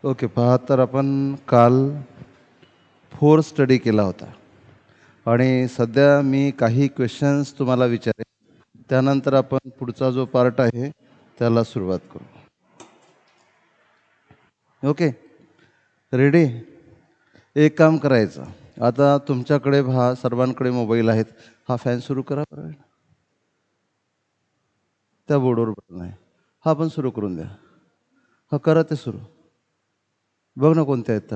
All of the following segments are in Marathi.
ओके, पहा तर आपण काल फोर्स स्टडी केला होता आणि सध्या मी काही क्वेश्चन्स तुम्हाला विचारेन, त्यानंतर आपण पुढचा जो पार्ट आहे त्याला सुरुवात करू. Okay, ready? एक काम करायचं, आता तुमच्याकडे पहा सर्वांकडे मोबाईल आहेत. हा फॅन सुरू करा बरं. त्या बोर्डवर बटन आहे, हा पण सुरू करून द्या. हा करा ते सुरू. बघ ना कोणते आहेत तर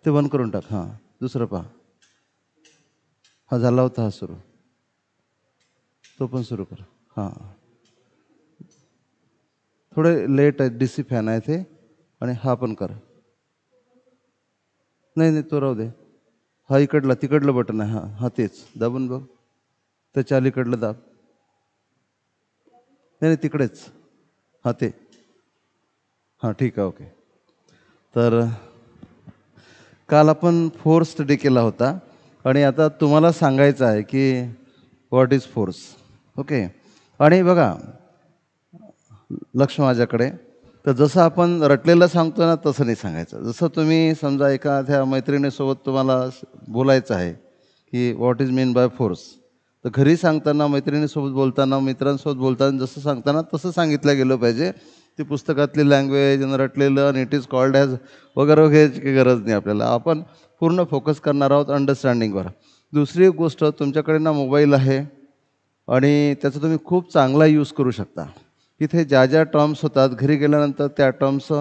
ते बंद करून टाक. हां, दुसरं पहा. हा झाला होता हा सुरू, तो पण सुरू करा. हां, थोडे लेट आहे, DC फॅन आहे ते. आणि हा पण करा. नाही नाही, तो राहू दे. हा इकडला तिकडलं बटन आहे. हां हां, तेच दाबून बघ. त्याच्या अलीकडलं दाब. नाही नाही, तिकडेच. हां ते. हां ठीक आहे, ओके. तर काल आपण फोर्स स्टडी केला होता आणि आता तुम्हाला सांगायचं आहे की व्हॉट इज फोर्स. ओके, आणि बघा लक्ष माझ्याकडे. तर जसं आपण रटलेलं सांगतो ना तसं नाही सांगायचं. जसं तुम्ही समजा एखाद्या मैत्रिणीसोबत तुम्हाला बोलायचं आहे की what is mean by force, तर घरी सांगताना, मैत्रिणीसोबत बोलताना, मित्रांसोबत बोलताना जसं सांगताना तसं सांगितलं गेलं पाहिजे. ती पुस्तकातली लँग्वेज रटलेलं आणि इट इज कॉल्ड ॲज वगैरे वगैरेची काही गरज नाही आपल्याला. आपण पूर्ण फोकस करणार आहोत अंडरस्टँडिंगवर. दुसरी एक गोष्ट, तुमच्याकडे ना मोबाईल आहे आणि त्याचा तुम्ही खूप चांगला यूज करू शकता. तिथे ज्या ज्या टर्म्स होतात घरी गेल्यानंतर त्या टर्म्स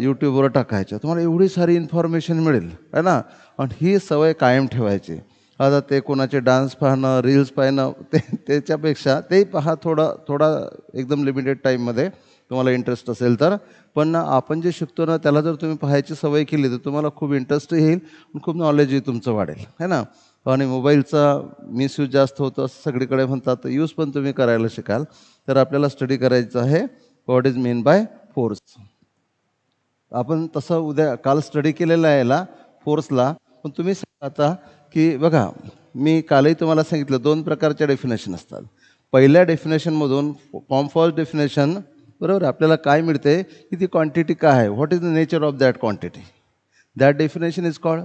यूट्यूबवर टाकायच्या. तुम्हाला एवढी सारी इन्फॉर्मेशन मिळेल आहे ना. आणि ही सवय कायम ठेवायची. आता ते कोणाचे डान्स पाहणं, रील्स पाहणं, त्याच्यापेक्षा ते पहा थोडा एकदम लिमिटेड टाईममध्ये तुम्हाला इंटरेस्ट असेल तर. पण आपण जे शिकतो ना त्याला जर तुम्ही पाहायची सवय केली तर तुम्हाला खूप इंटरेस्ट येईल, खूप नॉलेजही तुमचं वाढेल है ना. आणि मोबाईलचा मिसयूज जास्त होतो असं सगळीकडे म्हणतात, तर यूज पण तुम्ही करायला शिकाल. तर आपल्याला स्टडी करायचं आहे what is mean by force. आपण तसं काल स्टडी केलेला आहे याला, फोर्सला. पण तुम्ही सांगा आता की बघा, मी कालही तुम्हाला सांगितलं 2 प्रकारच्या डेफिनेशन असतात. पहिल्या डेफिनेशनमधून फॉर्म फॉल्स डेफिनेशन, बरोबर, आपल्याला काय मिळते की ती क्वांटिटी काय आहे, what is the nature of that quantity. That definition is called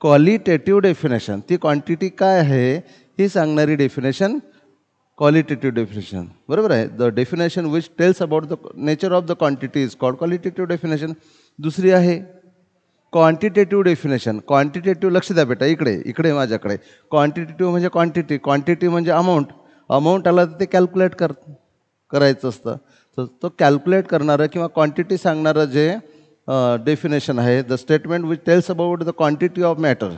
qualitative definition. ती क्वांटिटी काय आहे ही सांगणारी डेफिनेशन क्वालिटेटिव्ह डेफिनेशन, बरोबर आहे. The definition which tells about the nature of the quantity is called qualitative definition. दुसरी आहे क्वांटिटेटिव्ह डेफिनेशन. क्वांटिटेटिव्ह, लक्ष द्या बेटा, इकडे इकडे माझ्याकडे. क्वांटिटेटिव्ह म्हणजे क्वांटिटी, क्वांटिटी म्हणजे अमाऊंट. अमाऊंट आला तर ते कॅल्क्युलेट करायचं असतं. तर तो कॅल्क्युलेट करणारं किंवा क्वांटिटी सांगणारं जे डेफिनेशन आहे, the statement which tells about the quantity of matter.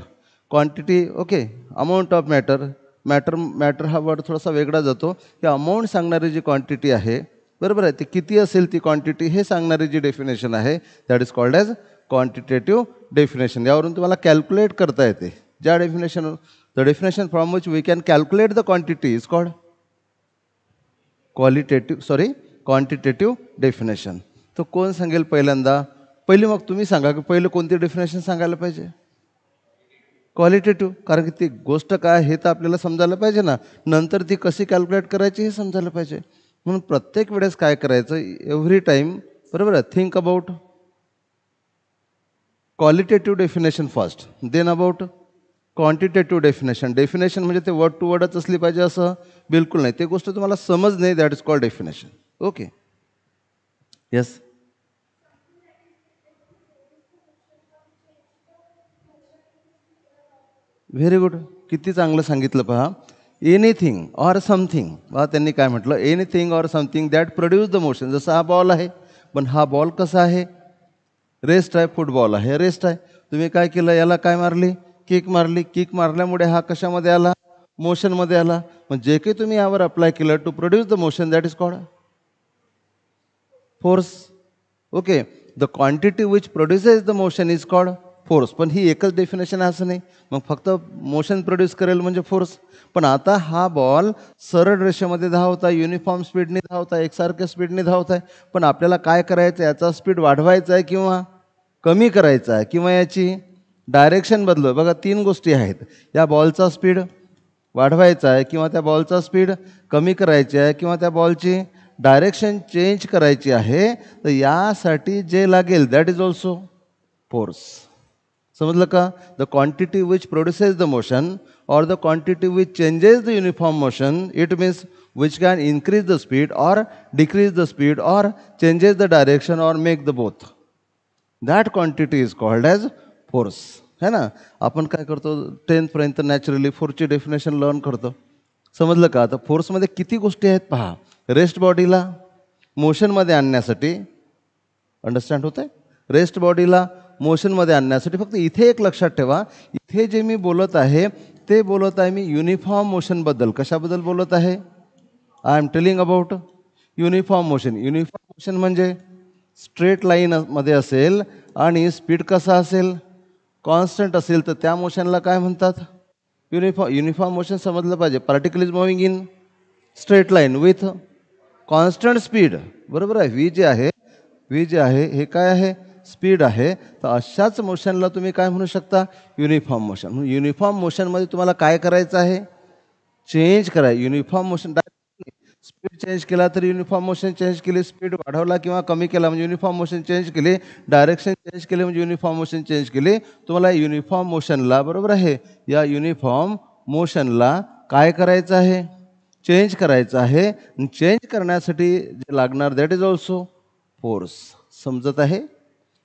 Quantity, okay, amount of matter. Matter हा वर्ड थोडासा वेगळा जातो. की अमाऊंट सांगणारी जी क्वांटिटी आहे, बरोबर आहे, ती किती असेल ती क्वांटिटी हे सांगणारी जी डेफिनेशन आहे that is called as quantitative definition. यावरून तुम्हाला कॅल्क्युलेट करता येते. ज्या definition, the definition from which we can calculate the quantity is called quantitative definition. तो कोण सांगेल पहिल्यांदा? पहिली मग तुम्ही सांगा की पहिलं कोणती डेफिनेशन सांगायला पाहिजे? क्वालिटेटिव्ह. कारण की ती गोष्ट काय हे तर आपल्याला समजायला पाहिजे ना, नंतर ती कशी कॅल्क्युलेट करायची हे समजायला पाहिजे. म्हणून प्रत्येक वेळेस काय करायचं, एव्हरी टाईम, बरोबर आहे, think about qualitative definition first, then about quantitative definition. Definition म्हणजे ते वर्ड टू वर्डच असली पाहिजे असं बिलकुल नाही. ते गोष्ट तुम्हाला समज नाही, that is called definition. Okay, yes. Very good, किती चांगलं सांगितलं पहा. एनिथिंग ऑर समथिंग, पहा त्यांनी काय म्हटलं, anything or something that produce the motion. जसं हा बॉल आहे, पण हा बॉल कसा आहे, रेस्ट आहे. फुटबॉल आहे, रेस्ट आहे. तुम्ही काय केलं, याला काय मारली, किक मारली. किक मारल्यामुळे हा कशामध्ये आला, मोशनमध्ये आला. पण जे काही तुम्ही यावर अप्लाय केलं to produce the motion that is called force. Okay, the quantity which produces the motion is called force. पण ही एकच डेफिनेशन आहे असं नाही. मग फक्त मोशन प्रोड्यूस करेल म्हणजे फोर्स. पण आता हा बॉल सरळ रेषेमध्ये धावत आहे, युनिफॉर्म स्पीडने धावत आहे, एकसारख्या स्पीडने धावत आहे. पण आपल्याला काय करायचं, याचा स्पीड वाढवायचा आहे किंवा कमी करायचा आहे, किंवा याची डायरेक्शन बदलू. बघा, 3 गोष्टी आहेत. या बॉलचा स्पीड वाढवायचा आहे किंवा त्या बॉलचा स्पीड कमी करायची आहे, किंवा त्या बॉलची डायरेक्शन चेंज करायची आहे तर यासाठी जे लागेल दॅट इज ऑल्सो फोर्स. समजलं का? The quantity which produces the motion or the quantity which changes the uniform motion, it means which can increase the speed or decrease the speed or changes the direction or make the both, that quantity is called as force. है ना? आपण काय करतो 10th पर्यंत नॅचरली फोर्सची डेफिनेशन लर्न करतो. समजलं का? आता फोर्समध्ये किती गोष्टी आहेत पहा. रेस्ट बॉडीला मोशनमध्ये आणण्यासाठी, अंडरस्टँड होत आहे? रेस्ट बॉडीला मोशनमध्ये आणण्यासाठी फक्त इथे एक लक्षात ठेवा, इथे जे मी बोलत आहे ते बोलत आहे मी युनिफॉर्म मोशनबद्दल. कशाबद्दल बोलत आहे? I am telling about uniform motion. Uniform motion म्हणजे स्ट्रेट लाईनमध्ये असेल आणि स्पीड कसा असेल? कॉन्स्टंट असेल तर त्या मोशनला काय म्हणतात? युनिफॉर्म मोशन समजलं पाहिजे. Particle is moving in straight line with constant speed. बरोबर आहे? व्ही जे आहे हे काय आहे? स्पीड आहे. तर अशाच मोशनला तुम्ही काय म्हणू शकता? Uniform motion. म्हणून युनिफॉर्म मोशनमध्ये तुम्हाला काय करायचं आहे? चेंज करायचं. युनिफॉर्म मोशन स्पीड चेंज केला तर युनिफॉर्म मोशन चेंज केली, स्पीड वाढवला किंवा कमी केला म्हणजे युनिफॉर्म मोशन चेंज केले, डायरेक्शन चेंज केले म्हणजे युनिफॉर्म मोशन चेंज केले. तुम्हाला युनिफॉर्म मोशनला, बरोबर आहे, या युनिफॉर्म मोशनला काय करायचं आहे? चेंज करायचं आहे. चेंज करण्यासाठी जे लागणार दॅट इज ऑल्सो फोर्स. समजत आहे?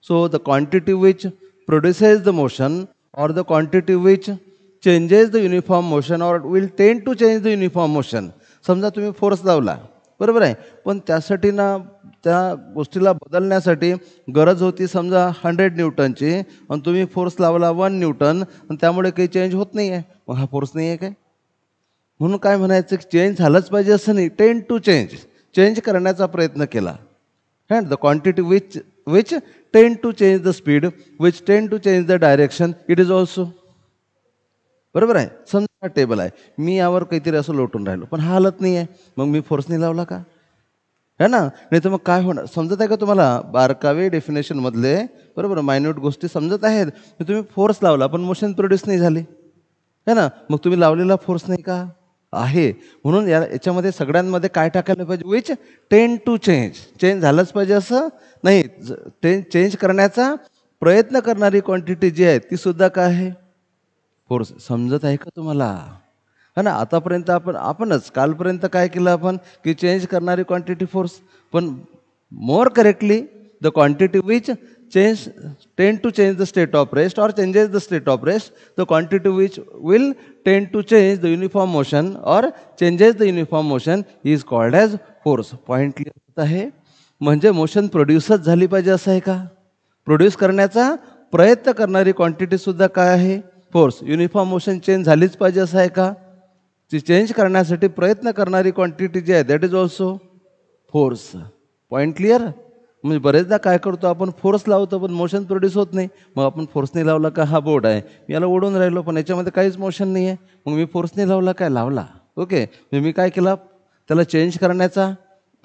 So the quantity which produces the motion or the quantity which changes the uniform motion or will tend to change the uniform motion. समजा तुम्ही फोर्स लावला, बरोबर आहे, पण त्यासाठी ना त्या गोष्टीला बदलण्यासाठी गरज होती समजा 100 न्यूटनची आणि तुम्ही फोर्स लावला 1 न्यूटन आणि त्यामुळे काही चेंज होत नाही आहे. मग हा फोर्स नाही आहे काय? म्हणून काय म्हणायचं की चेंज झालंच पाहिजे असं नाही. टेंड टू चेंज करण्याचा प्रयत्न केला. And the quantity which tend to change the speed, which tend to change the direction, it is also. बरोबर आहे? समजा टेबल आहे, मी यावर काहीतरी असं लोटून राहिलो पण हा हालत नाही आहे, मग मी फोर्स नाही लावला का? है ना? नाही तर मग काय होणार? समजत आहे का तुम्हाला? बारकावे डेफिनेशनमधले, बरोबर, मायन्यूट गोष्टी समजत आहेत. तुम्ही फोर्स लावला पण मोशन प्रोड्यूस नाही झाली, है ना? मग तुम्ही लावलेला फोर्स नाही का? आहे. म्हणून याच्यामध्ये सगळ्यांमध्ये काय टाकायला पाहिजे? विच टेंड टू चेंज झालंच पाहिजे असं नाही. चेंज करण्याचा प्रयत्न करणारी क्वांटिटी जी आहे ती सुद्धा काय आहे? फोर्स. समजत आहे का तुम्हाला? है ना? आतापर्यंत आपणच कालपर्यंत काय केलं आपण की चेंज करणारी क्वांटिटी फोर्स. पण more correctly the quantity which tend to change the state of rest or changes the state of rest, the quantity which will tend to change the uniform motion or changes the uniform motion is called as force. Point clear होत आहे? म्हणजे मोशन प्रोड्यूसच झाली पाहिजे असं आहे का? प्रोड्यूस करण्याचा प्रयत्न करणारी क्वांटिटी सुद्धा काय आहे? फोर्स. युनिफॉर्म मोशन चेंज झालीच पाहिजे असं आहे का? ती चेंज करण्यासाठी प्रयत्न करणारी क्वांटिटी जी आहे that is also force. Point clear? म्हणजे बरेचदा काय करतो आपण? फोर्स लावतो पण मोशन प्रोड्यूस होत नाही. मग आपण फोर्स नाही लावला का? हा बोर्ड आहे, मी याला ओढून राहिलो पण याच्यामध्ये काहीच मोशन नाही आहे, मग मी फोर्स नाही लावला काय? लावला. ओके, मी काय केला? त्याला चेंज करण्याचा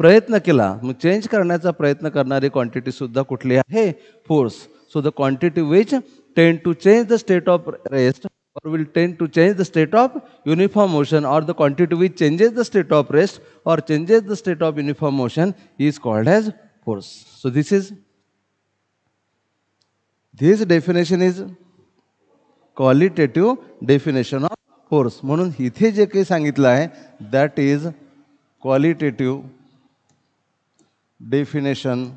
प्रयत्न केला. मग चेंज करण्याचा प्रयत्न करणारी क्वांटिटी सुद्धा कुठली आहे? Force. So the quantity which tend to change the state of rest or will tend to change the state of uniform motion or the quantity which changes the state of rest or changes the state of uniform motion is called as force. So this definition is qualitative definition of force. म्हणून इथे जे काही सांगितलं आहे that is qualitative definition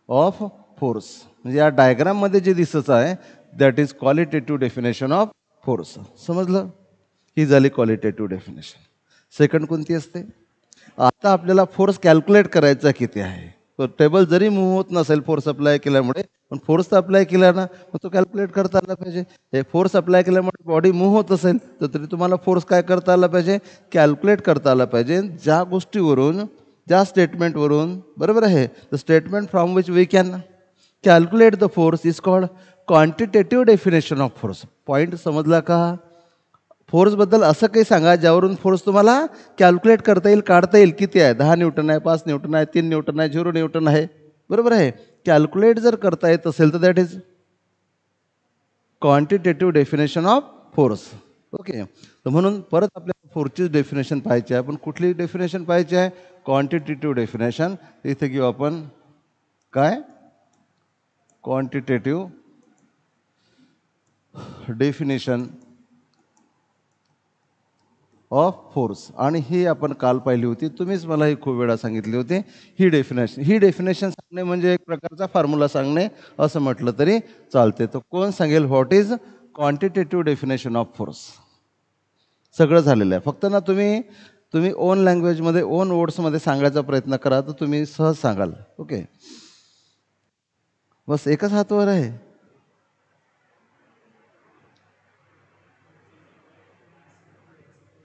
of force. म्हणजे या डायग्राम मध्ये जे दिसत आहे that is qualitative definition of force. समजलं? ही झाली क्वालिटेटिव्ह डेफिनेशन. सेकंड कोणती असते? आता आपल्याला फोर्स कॅल्क्युलेट करायचा किती आहे. तो टेबल जरी मूव्ह होत नसेल फोर्स अप्लाय केल्यामुळे, पण फोर्स तर अप्लाय केला ना, मग तो कॅल्क्युलेट करता आला पाहिजे. हे फोर्स अप्लाय केल्यामुळे बॉडी मूव्ह होत असेल तर तरी तुम्हाला फोर्स काय करता आला पाहिजे? कॅल्क्युलेट करता आला पाहिजे. ज्या गोष्टीवरून, ज्या स्टेटमेंटवरून, बरोबर आहे, the statement from which we can calculate the force is called quantitative definition of force. Point समजला का? फोर्सबद्दल असं काही सांगा ज्यावरून फोर्स तुम्हाला कॅल्क्युलेट करता येईल, काढता येईल. किती आहे? 10 न्यूटन आहे, 5 न्यूटन आहे, 3 न्यूटन आहे, 0 न्यूटन आहे, बरोबर आहे. कॅल्क्युलेट जर करता येत असेल तर that is quantitative definition of force. Okay, तर म्हणून परत आपल्याला फोर्सची डेफिनेशन पाहायची आहे, पण कुठली डेफिनेशन पाहायची आहे? Quantitative definition. इथे घेऊ आपण काय? Quantitative definition of force. आणि ही आपण काल पाहिली होती, तुम्हीच मला ही खूप वेळा सांगितली होती. ही डेफिनेशन सांगणे म्हणजे एक प्रकारचा फॉर्म्युला सांगणे असं म्हटलं तरी चालते. तर कोण सांगेल what is quantitative definition of force? सगळं झालेलं आहे. फक्त ना तुम्ही ओन लँग्वेजमध्ये, ओन वर्ड्समध्ये सांगायचा प्रयत्न करा, तर तुम्ही सहज सांगाल. ओके, बस एकच हातवर आहे.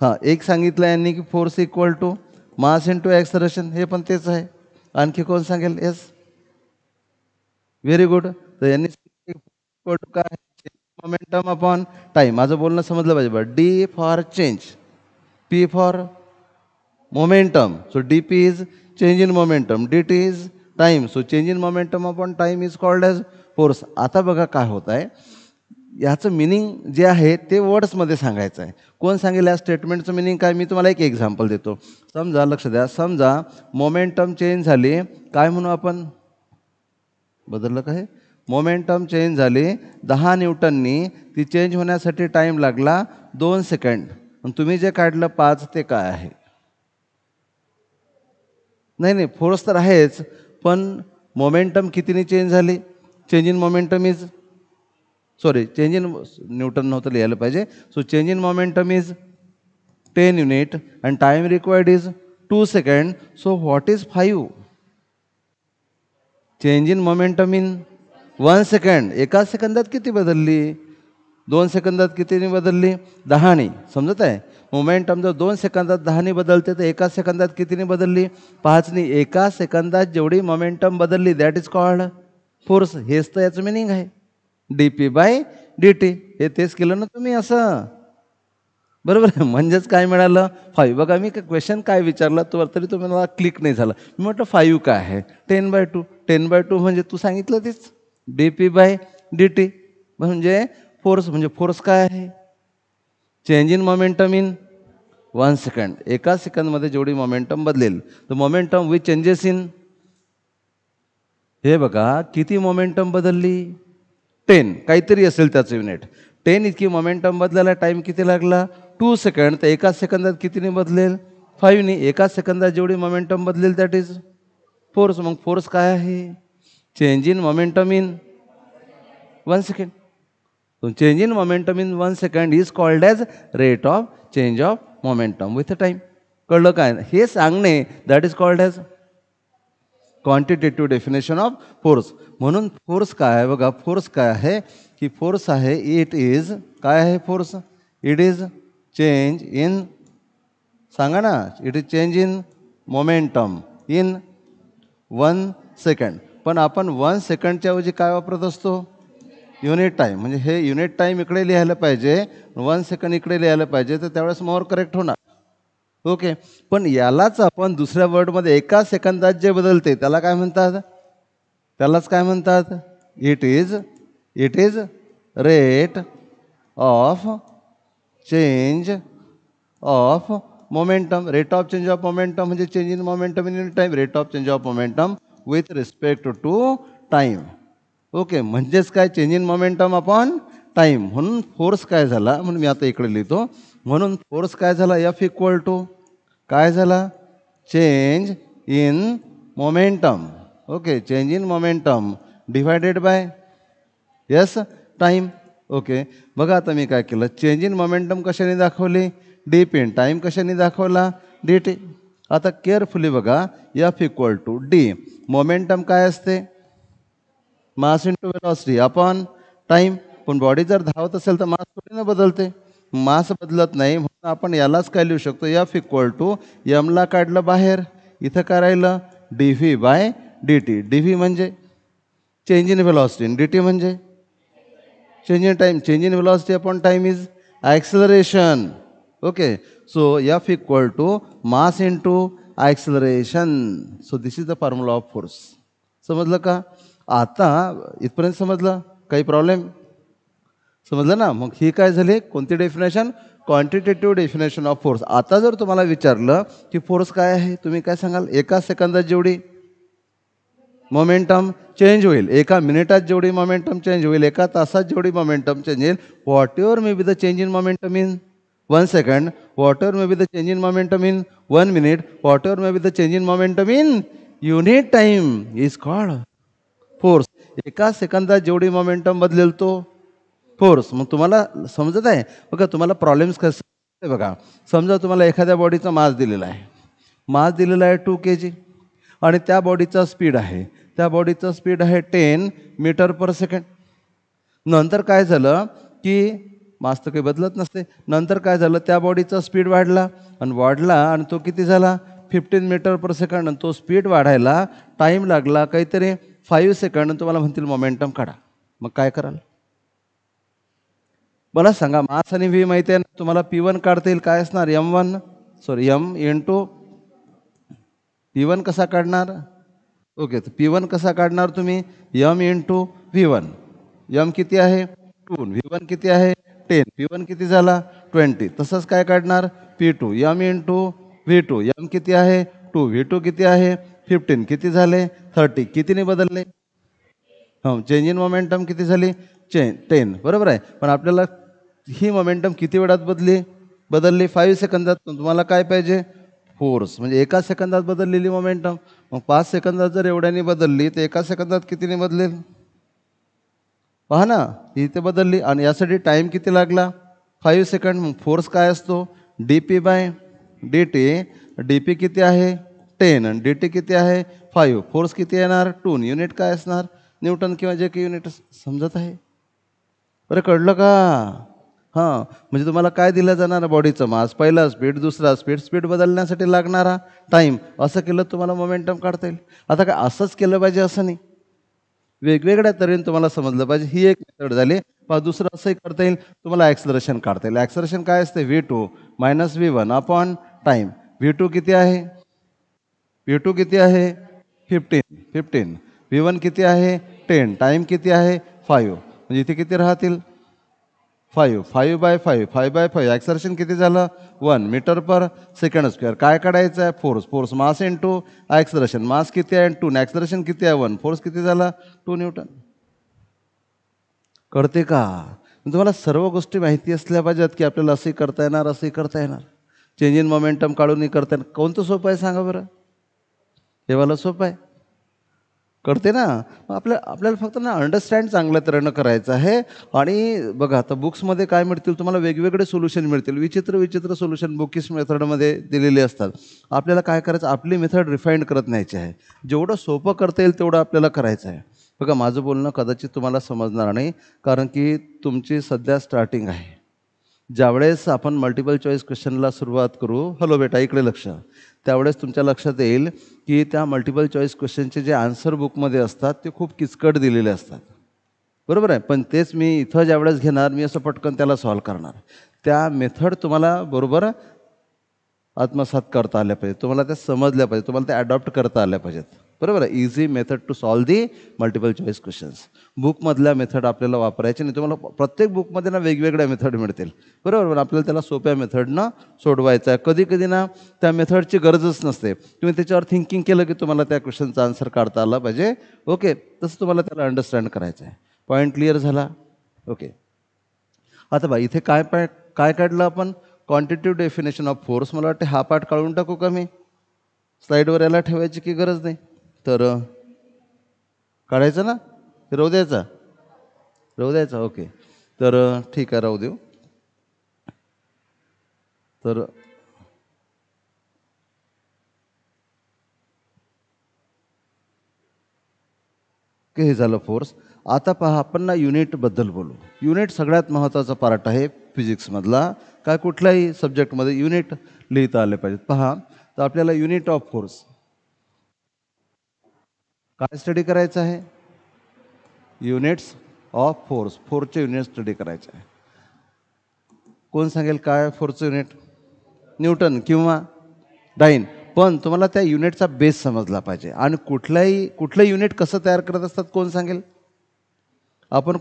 हां, एक सांगितलं यांनी की force equal to mass into acceleration, हे पण तेच आहे. आणखी कोण सांगेल? Yes, very good. तर यांनी इक्वल टू काय? Momentum upon time. माझं बोलणं समजलं पाहिजे बरं. D for change, P for momentum. So dp is change in momentum, dt is time. So change in momentum upon time is called as force. आता बघा काय होत आहे, याचं मिनिंग जे आहे ते वर्ड्समध्ये सांगायचं आहे. कोण सांगेल या स्टेटमेंटचं मिनिंग काय? मी तुम्हाला एक एक्झाम्पल देतो. समजा, लक्ष द्या, समजा मोमेंटम चेंज झाली, काय म्हणू आपण? बदललं काय? मोमेंटम चेंज झाली 10 न्यूटननी, ती चेंज होण्यासाठी टाईम लागला 2 सेकंड. तुम्ही जे काढलं 5, ते काय आहे? नाही, फोर्स तर आहेच, पण मोमेंटम कितीने चेंज झाली? Change in momentum is, sorry, change in newton नव्हतं लिहायला पाहिजे. So change in momentum is 10 unit and time required is 2 second. So what is 5? Change in momentum in 1 second. एका सेकंदात किती बदलली? 2 सेकंदात कितीने बदलली? 10ने. समजत आहे? मोमेंटम जर 2 सेकंदात 10ने बदलते, तर एका सेकंदात कितीने बदलली? 5ने. एका सेकंदात जेवढी मोमेंटम बदलली, दॅट इज कॉल्ड फोर्स. हेच तर याचं मिनिंग आहे, D P by D T. हे तेच केलं ना तुम्ही असं, बरोबर आहे? म्हणजेच काय मिळालं? 5. बघा, मी क्वेश्चन काय विचारला तर तरी तुम्हाला क्लिक नाही झालं. मी म्हटलं 5 काय आहे? 10/2. 10/2 म्हणजे तू सांगितलं तेच, D P by D T. म्हणजे फोर्स. म्हणजे फोर्स काय आहे? Change in momentum in 1 second. एका सेकंदमध्ये जेवढी मोमेंटम बदलेल, तर मोमेंटम विथ चेंजेस इन, हे बघा किती मोमेंटम बदलली? 10 काहीतरी असेल त्याचं युनिट. 10 इतकी मोमेंटम बदलायला टाईम किती लागला? 2 सेकंड. तर एका सेकंदात कितीने बदलेल? 5ने. एका सेकंदात जेवढी मोमेंटम बदलेल, दॅट इज फोर्स. मग फोर्स काय आहे? Change in momentum in 1 second. So change in momentum in 1 second is called as rate of change of momentum with time. कळलं काय? हे सांगणे, that is called as quantitative definition of force. म्हणून फोर्स काय आहे? बघा, फोर्स काय आहे? की फोर्स आहे, इट इज, काय आहे force? It is change in, सांगा ना, it is change in momentum in 1 second. पण आपण 1 सेकंडच्या ऐवजी काय वापरत असतो? Unit time. म्हणजे हे युनिट टाईम इकडे लिहायला पाहिजे, 1 सेकंड इकडे लिहायला पाहिजे, तर त्यावेळेस मोर करेक्ट होणार. ओके, पण यालाच आपण दुसऱ्या वर्डमध्ये एका सेकंदात जे बदलते त्याला काय म्हणतात? त्यालाच काय म्हणतात? It is rate of change of momentum. Rate of change of momentum म्हणजे change in momentum in unit time, rate of change of momentum with respect to time. Okay, म्हणजेच काय? Change in momentum upon time. म्हणून फोर्स काय झाला? म्हणून मी आता इकडे लिहितो. म्हणून फोर्स काय झाला? एफ इक्वल टू काय झाला? Change in momentum. Okay, change in momentum divided by, yes, time. Okay, बघा आता मी काय केलं, चेंज इन मोमेंटम कशाने दाखवली? D P. टाईम कशाने दाखवला? D T. आता केअरफुली बघा, F equal to D. Momentum काय असते? Mass into velocity upon time. पण बॉडी जर धावत असेल तर मास थोडी बदलते, मास बदलत नाही. म्हणून आपण यालाच काय लिहू शकतो? एफ इक्वल टू, एमला काढलं बाहेर, इथं काय राहिलं? D v by D t. D v म्हणजे change in velocity, d T म्हणजे change in time. Change in velocity upon time is acceleration. Okay, so F equal to mass into acceleration. So this is the formula of force. समजलं का? आता इथपर्यंत समजलं? काही प्रॉब्लेम? समजलं ना? मग ही काय झाली? कोणती definition? Quantitative definition of force. आता जर तुम्हाला विचारलं की फोर्स काय आहे, तुम्ही काय सांगाल? एका सेकंदात जेवढी मोमेंटम चेंज होईल, एका मिनिटात जेवढी मोमेंटम चेंज होईल, एका तासात जेवढी मोमेंटम चेंज होईल, what ever may be the change in momentum in 1 second, whatever may be the change in momentum in 1 minute, whatever may be the change in momentum in unit time is called force. एका सेकंदात जेवढी मोमेंटम बदलेल तो फोर्स. मग तुम्हाला समजत आहे बघा, तुम्हाला प्रॉब्लेम्स कसे बघा. समजा तुम्हाला एखाद्या बॉडीचा मास दिलेला आहे, मास दिलेला आहे 2 kg आणि त्या बॉडीचा स्पीड आहे, त्या बॉडीचा स्पीड आहे 10 मीटर पर सेकंड. नंतर काय झालं की मास तर काही बदलत नसते. नंतर काय झालं, त्या बॉडीचा स्पीड वाढला आणि तो किती झाला 15 मीटर पर सेकंड. आणि तो स्पीड वाढायला टाईम लागला काहीतरी 5 सेकंड. आणि तुम्हाला म्हणतील मोमेंटम काढा. मग काय कराल मला सांगा? मास आणि व्ही माहिती आहे ना तुम्हाला. P1 काढता येईल, काय असणार M इंटू P1 कसा काढणार? ओके, तर P1 कसा काढणार तुम्ही? M into V1. M किती आहे 2, V1 किती आहे 10, P1 किती झाला 20. तसंच काय काढणार P2 M into V2. M किती आहे 2, V2 किती आहे 15, किती झाले 30. कितीने बदलले? चेंज इन मोमेंटम किती झाली 10, बरोबर आहे. पण आपल्याला ही मोमेंटम किती वेळात बदलली 5 सेकंदात. तुम्हाला काय पाहिजे? फोर्स. म्हणजे एका सेकंदात बदललेली मोमेंटम. मग 5 सेकंदात जर एवढ्याने बदलली तर एका सेकंदात कितीने बदलेल? पहा ना, इथे बदलली. आणि यासाठी टाईम किती लागला 5 सेकंड. मग फोर्स काय असतो dp/dt. dp किती आहे 10 आणि dt किती आहे 5. फोर्स किती येणार 2. युनिट काय असणार? न्यूटन किंवा जे काही युनिट. समजत आहे? बरं, कळलं का? हां, म्हणजे तुम्हाला काय दिलं जाणार? बॉडीचं मास, पहिला स्पीड, दुसरा स्पीड, स्पीड बदलण्यासाठी लागणारा टाईम. असं केलं तुम्हाला मोमेंटम काढता येईल. आता काय असंच केलं पाहिजे असं नाही, वेगवेगळ्या तऱ्हेने तुम्हाला समजलं पाहिजे. ही एक मेथड झाली. पण दुसरं असंही करता येईल, तुम्हाला ॲक्सलरेशन काढता येईल. ॲक्सलरेशन काय असते? V2 minus V1 upon time. V2 किती आहे 15. V1 किती आहे 10. टाईम किती आहे 5. म्हणजे इथे किती राहतील 5/5. ॲक्सलरेशन किती झालं 1 मीटर पर सेकंड स्क्वेअर. काय काढायचं आहे? Force. Mass into acceleration. Mass किती आहे 2, ॲक्सलरेशन किती आहे 1. फोर्स किती झाला 2 न्यूटन. कळते का? तुम्हाला सर्व गोष्टी माहिती असल्या पाहिजेत की आपल्याला असंही करता येणार, असंही करता येणार. चेंज इन मोमेंटम काढूनही करता येणार. कोणतं सोपं आहे सांगा बरं? हे वाला सोपं आहे. कळते ना? आपल्याला फक्त ना अंडरस्टँड चांगल्या तऱ्हेनं करायचं आहे. आणि बघा, आता बुक्समध्ये काय मिळतील तुम्हाला? वेगवेगळे सोल्युशन मिळतील. विचित्र सोल्युशन बुकिश मेथडमध्ये दिलेले असतात. आपल्याला काय करायचं? आपली मेथड रिफाईंड करत न्यायची आहे. जेवढं सोपं करता येईल तेवढं आपल्याला करायचं आहे. बघा, माझं बोलणं कदाचित तुम्हाला समजणार नाही, कारण की तुमची सध्या स्टार्टिंग आहे. ज्यावेळेस आपण मल्टिपल चॉईस क्वेश्चनला सुरुवात करू, हॅलो बेटा इकडे लक्ष, त्यावेळेस तुमच्या लक्षात येईल की त्या मल्टिपल चॉईस क्वेश्चनचे जे आन्सर बुकमध्ये असतात ते खूप किचकट दिलेले असतात, बरोबर आहे. पण तेच मी इथं ज्यावेळेस घेणार, मी असं पटकन त्याला सॉल्व करणार. त्या मेथड तुम्हाला बरोबर आत्मसात करता आल्या पाहिजेत, तुम्हाला त्या समजल्या पाहिजेत, तुम्हाला त्या अडॉप्ट करता आल्या पाहिजेत, बरोबर आहे. Easy method to solve the multiple choice questions. बुकमधल्या मेथड आपल्याला वापरायचे नाही. तुम्हाला प्रत्येक बुकमध्ये ना वेगवेगळ्या मेथड मिळतील, बरोबर. पण आपल्याला त्याला सोप्या मेथडनं सोडवायचं आहे. कधी कधी ना त्या मेथडची गरजच नसते. तुम्ही त्याच्यावर थिंकिंग केलं की तुम्हाला त्या क्वेश्चनचा आन्सर काढता आला पाहिजे. ओके, तसं तुम्हाला त्याला अंडरस्टँड करायचं आहे. पॉईंट क्लिअर झाला? ओके. आता बा, इथे काय काढलं आपण? Quantitative definition of force. मला वाटते हा पार्ट काढून टाकू का मी? स्लाईडवर याला ठेवायची की गरज नाही? तर काढायचं ना? राहू द्यायचा ओके, तर ठीक आहे, राहू देऊ. तर हे झालं फोर्स. आता पहा, आपण ना युनिटबद्दल बोलू. युनिट सगळ्यात महत्त्वाचा पार्ट आहे फिजिक्समधला. काय कुठल्याही सब्जेक्टमध्ये युनिट लिहिता आले पाहिजेत. पहा, तर आपल्याला युनिट ऑफ फोर्स काय स्टडी करायचं आहे? Units of force. फोर्सचे युनिट स्टडी करायचे आहे. कोण सांगेल काय फोर्सचं युनिट? न्यूटन किंवा डाईन. पण तुम्हाला त्या युनिटचा बेस समजला पाहिजे. आणि कुठलं युनिट कसं तयार करत असतात कोण सांगेल? आपण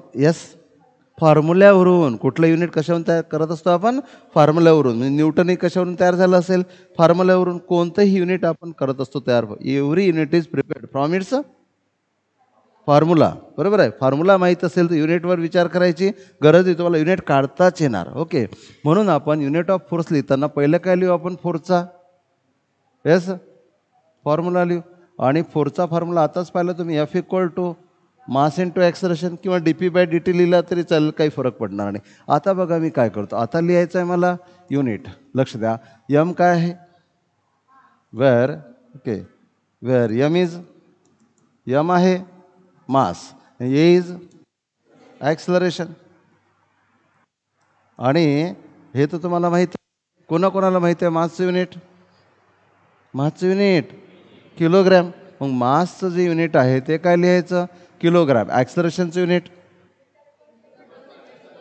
फॉर्म्युल्यावरून. कुठलं युनिट कशावरून तयार करत असतो आपण? फॉर्म्युल्यावरून. म्हणजे न्यूटन हे कशावरून तयार झालं असेल? फॉर्म्युल्यावरून. कोणतंही युनिट आपण करत असतो तयार. Every unit is prepared from its formula. बरोबर आहे. फॉर्म्युला माहीत असेल तर युनिटवर विचार करायची गरज आहे, तुम्हाला युनिट काढताच येणार. ओके, म्हणून आपण युनिट ऑफ फोर्स लिहिताना पहिलं काय लिहू आपण? फोर्सचा येस फॉर्म्युला लिहू. आणि फोर्सचा फॉर्म्युला आताच पाहिलं तुम्ही, F equal to mass into acceleration किंवा d P by D t लिहिला तरी चालेल, काही फरक पडणार नाही. आता बघा मी काय करतो, आता लिहायचं आहे मला युनिट. लक्ष द्या, यम काय आहे? Where. Okay, where M is, M आहे मास, ए इज ॲक्सलरेशन. आणि हे तर तुम्हाला माहिती आहे. कोणाकोणाला माहिती आहे मासचं युनिट? मासचं युनिट किलोग्रॅम. मग मासचं जे युनिट आहे ते काय लिहायचं? किलोग्रॅम. ॲक्सलरेशनचं युनिट,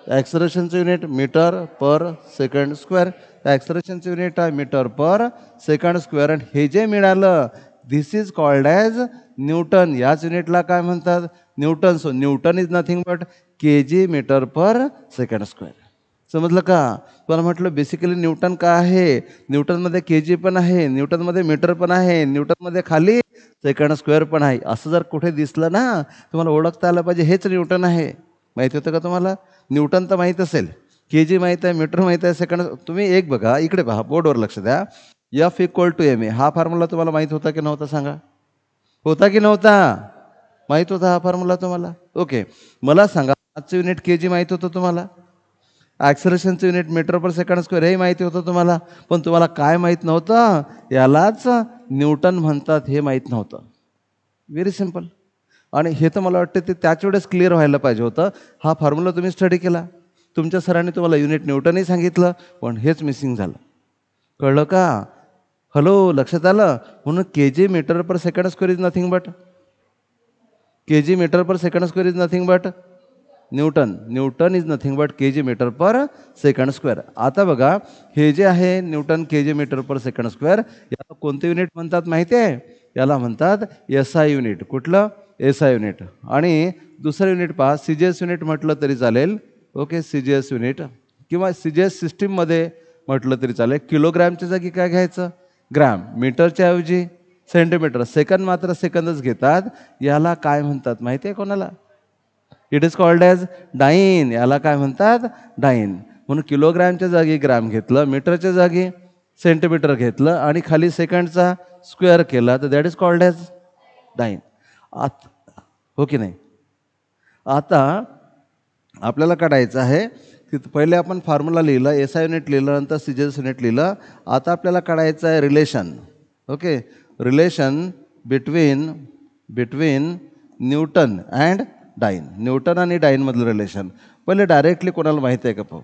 ॲक्सलरेशनचं unit metre per second square. ॲक्सलरेशनचं युनिट आहे मीटर पर सेकंड स्क्वेअर. आणि हे जे मिळालं this is called as Newton. याच युनिटला काय म्हणतात? Newton. So Newton is nothing but k G metre per second square. समजलं का? तुम्हाला म्हटलं बेसिकली न्यूटन काय आहे? न्यूटनमध्ये के जी पण आहे, न्यूटनमध्ये मीटर पण आहे, न्यूटनमध्ये खाली सेकंड स्क्वेअर पण आहे. असं जर कुठे दिसलं ना, तुम्हाला ओळखता आलं पाहिजे हेच न्यूटन आहे. माहिती होतं का तुम्हाला? न्यूटन तर माहीत असेल, के जी माहीत आहे, मीटर माहीत आहे, सेकंड. तुम्ही एक बघा इकडे पहा, बोर्डवर लक्ष द्या. F equal to M A हा फॉर्म्युला तुम्हाला माहीत होता की नव्हता? सांगा. होता की नव्हता? माहीत होता हा फॉर्म्युला तुम्हाला? ओके, मला सांगा आजचं युनिट के जी माहीत होतं तुम्हाला? ॲक्सलरेशनचं unit metre per second square हे माहिती होतं तुम्हाला. पण तुम्हाला काय माहीत नव्हतं? यालाच न्यूटन म्हणतात हे माहीत नव्हतं. Very simple. आणि हे तर मला वाटतं ते त्याच वेळेस क्लिअर व्हायला पाहिजे होतं. हा फॉर्म्युला तुम्ही स्टडी केला, तुमच्या सरांनी तुम्हाला युनिट न्यूटनही सांगितलं, पण हेच मिसिंग झालं. कळलं का? हॅलो, लक्षात आलं? म्हणून k G metre per second square is nothing but, k G metre per second square is nothing but Newton. Newton is nothing but k G metre per second square. आता बघा, हे जे आहे न्यूटन के जी मीटर पर सेकंड स्क्वेअर, याला कोणते युनिट म्हणतात माहिती आहे? याला म्हणतात एस आय युनिट. कुठलं? S I unit. आणि दुसरं युनिट पहा, सी जी एस युनिट म्हटलं तरी चालेल. Okay, C G S unit किंवा सी जी एस सिस्टीममध्ये म्हटलं तरी चालेल. किलोग्रॅमच्या जागी काय घ्यायचं? ग्रॅम. मीटरच्या ऐवजी सेंटीमीटर. सेकंद मात्र सेकंदच घेतात. याला काय म्हणतात माहिती आहे कोणाला? It is called as dine. याला काय म्हणतात? डाईन. म्हणून किलोग्रॅमच्या जागी ग्रॅम घेतलं, मीटरच्या जागी सेंटीमीटर घेतलं आणि खाली सेकंडचा स्क्वेअर केला तर that is called as dine. हो की नाही? आता आपल्याला काढायचं आहे की पहिले आपण फॉर्म्युला लिहिलं, एस आय युनिट लिहिलं, नंतर सी जी एस युनिट लिहिलं. आता आपल्याला काढायचं आहे relation. Okay, relation between Newton and dine. Newton आणि डाईनमधलं रिलेशन पहिले डायरेक्टली कोणाला माहिती आहे का पाहू?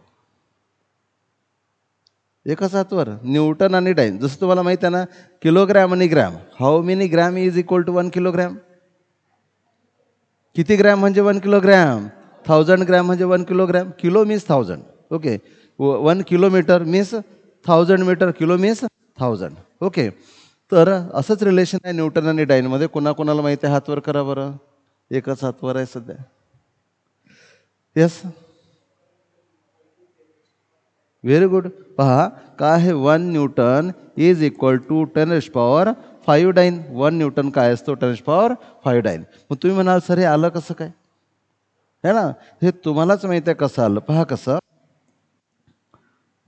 एकाच हातवर न्यूटन आणि डाईन. जसं तुम्हाला माहिती आहे ना, किलोग्रॅम आणि gram. How many gram is equal to 1 kilogram? किती ग्रॅम म्हणजे 1 किलोग्रॅम? 1000 ग्रॅम म्हणजे 1 kilogram. Kilo means 1000. Okay, 1 kilometre means 1000 metre. Kilo means 1000. Okay, तर असंच रिलेशन आहे न्यूटन आणि डाईनमध्ये. कोणाकोणाला माहिती आहे? हातवर करा बरं. एकच हातवर आहे सध्या. Yes, very good. पहा काय आहे? 1 newton is equal to 10⁵ dyne. 1 newton काय असतो? 10⁵ डाईन. मग तुम्ही म्हणाल सर हे आलं कसं काय? है ना, हे तुम्हालाच माहिती आहे कसं आलं. पहा कसं.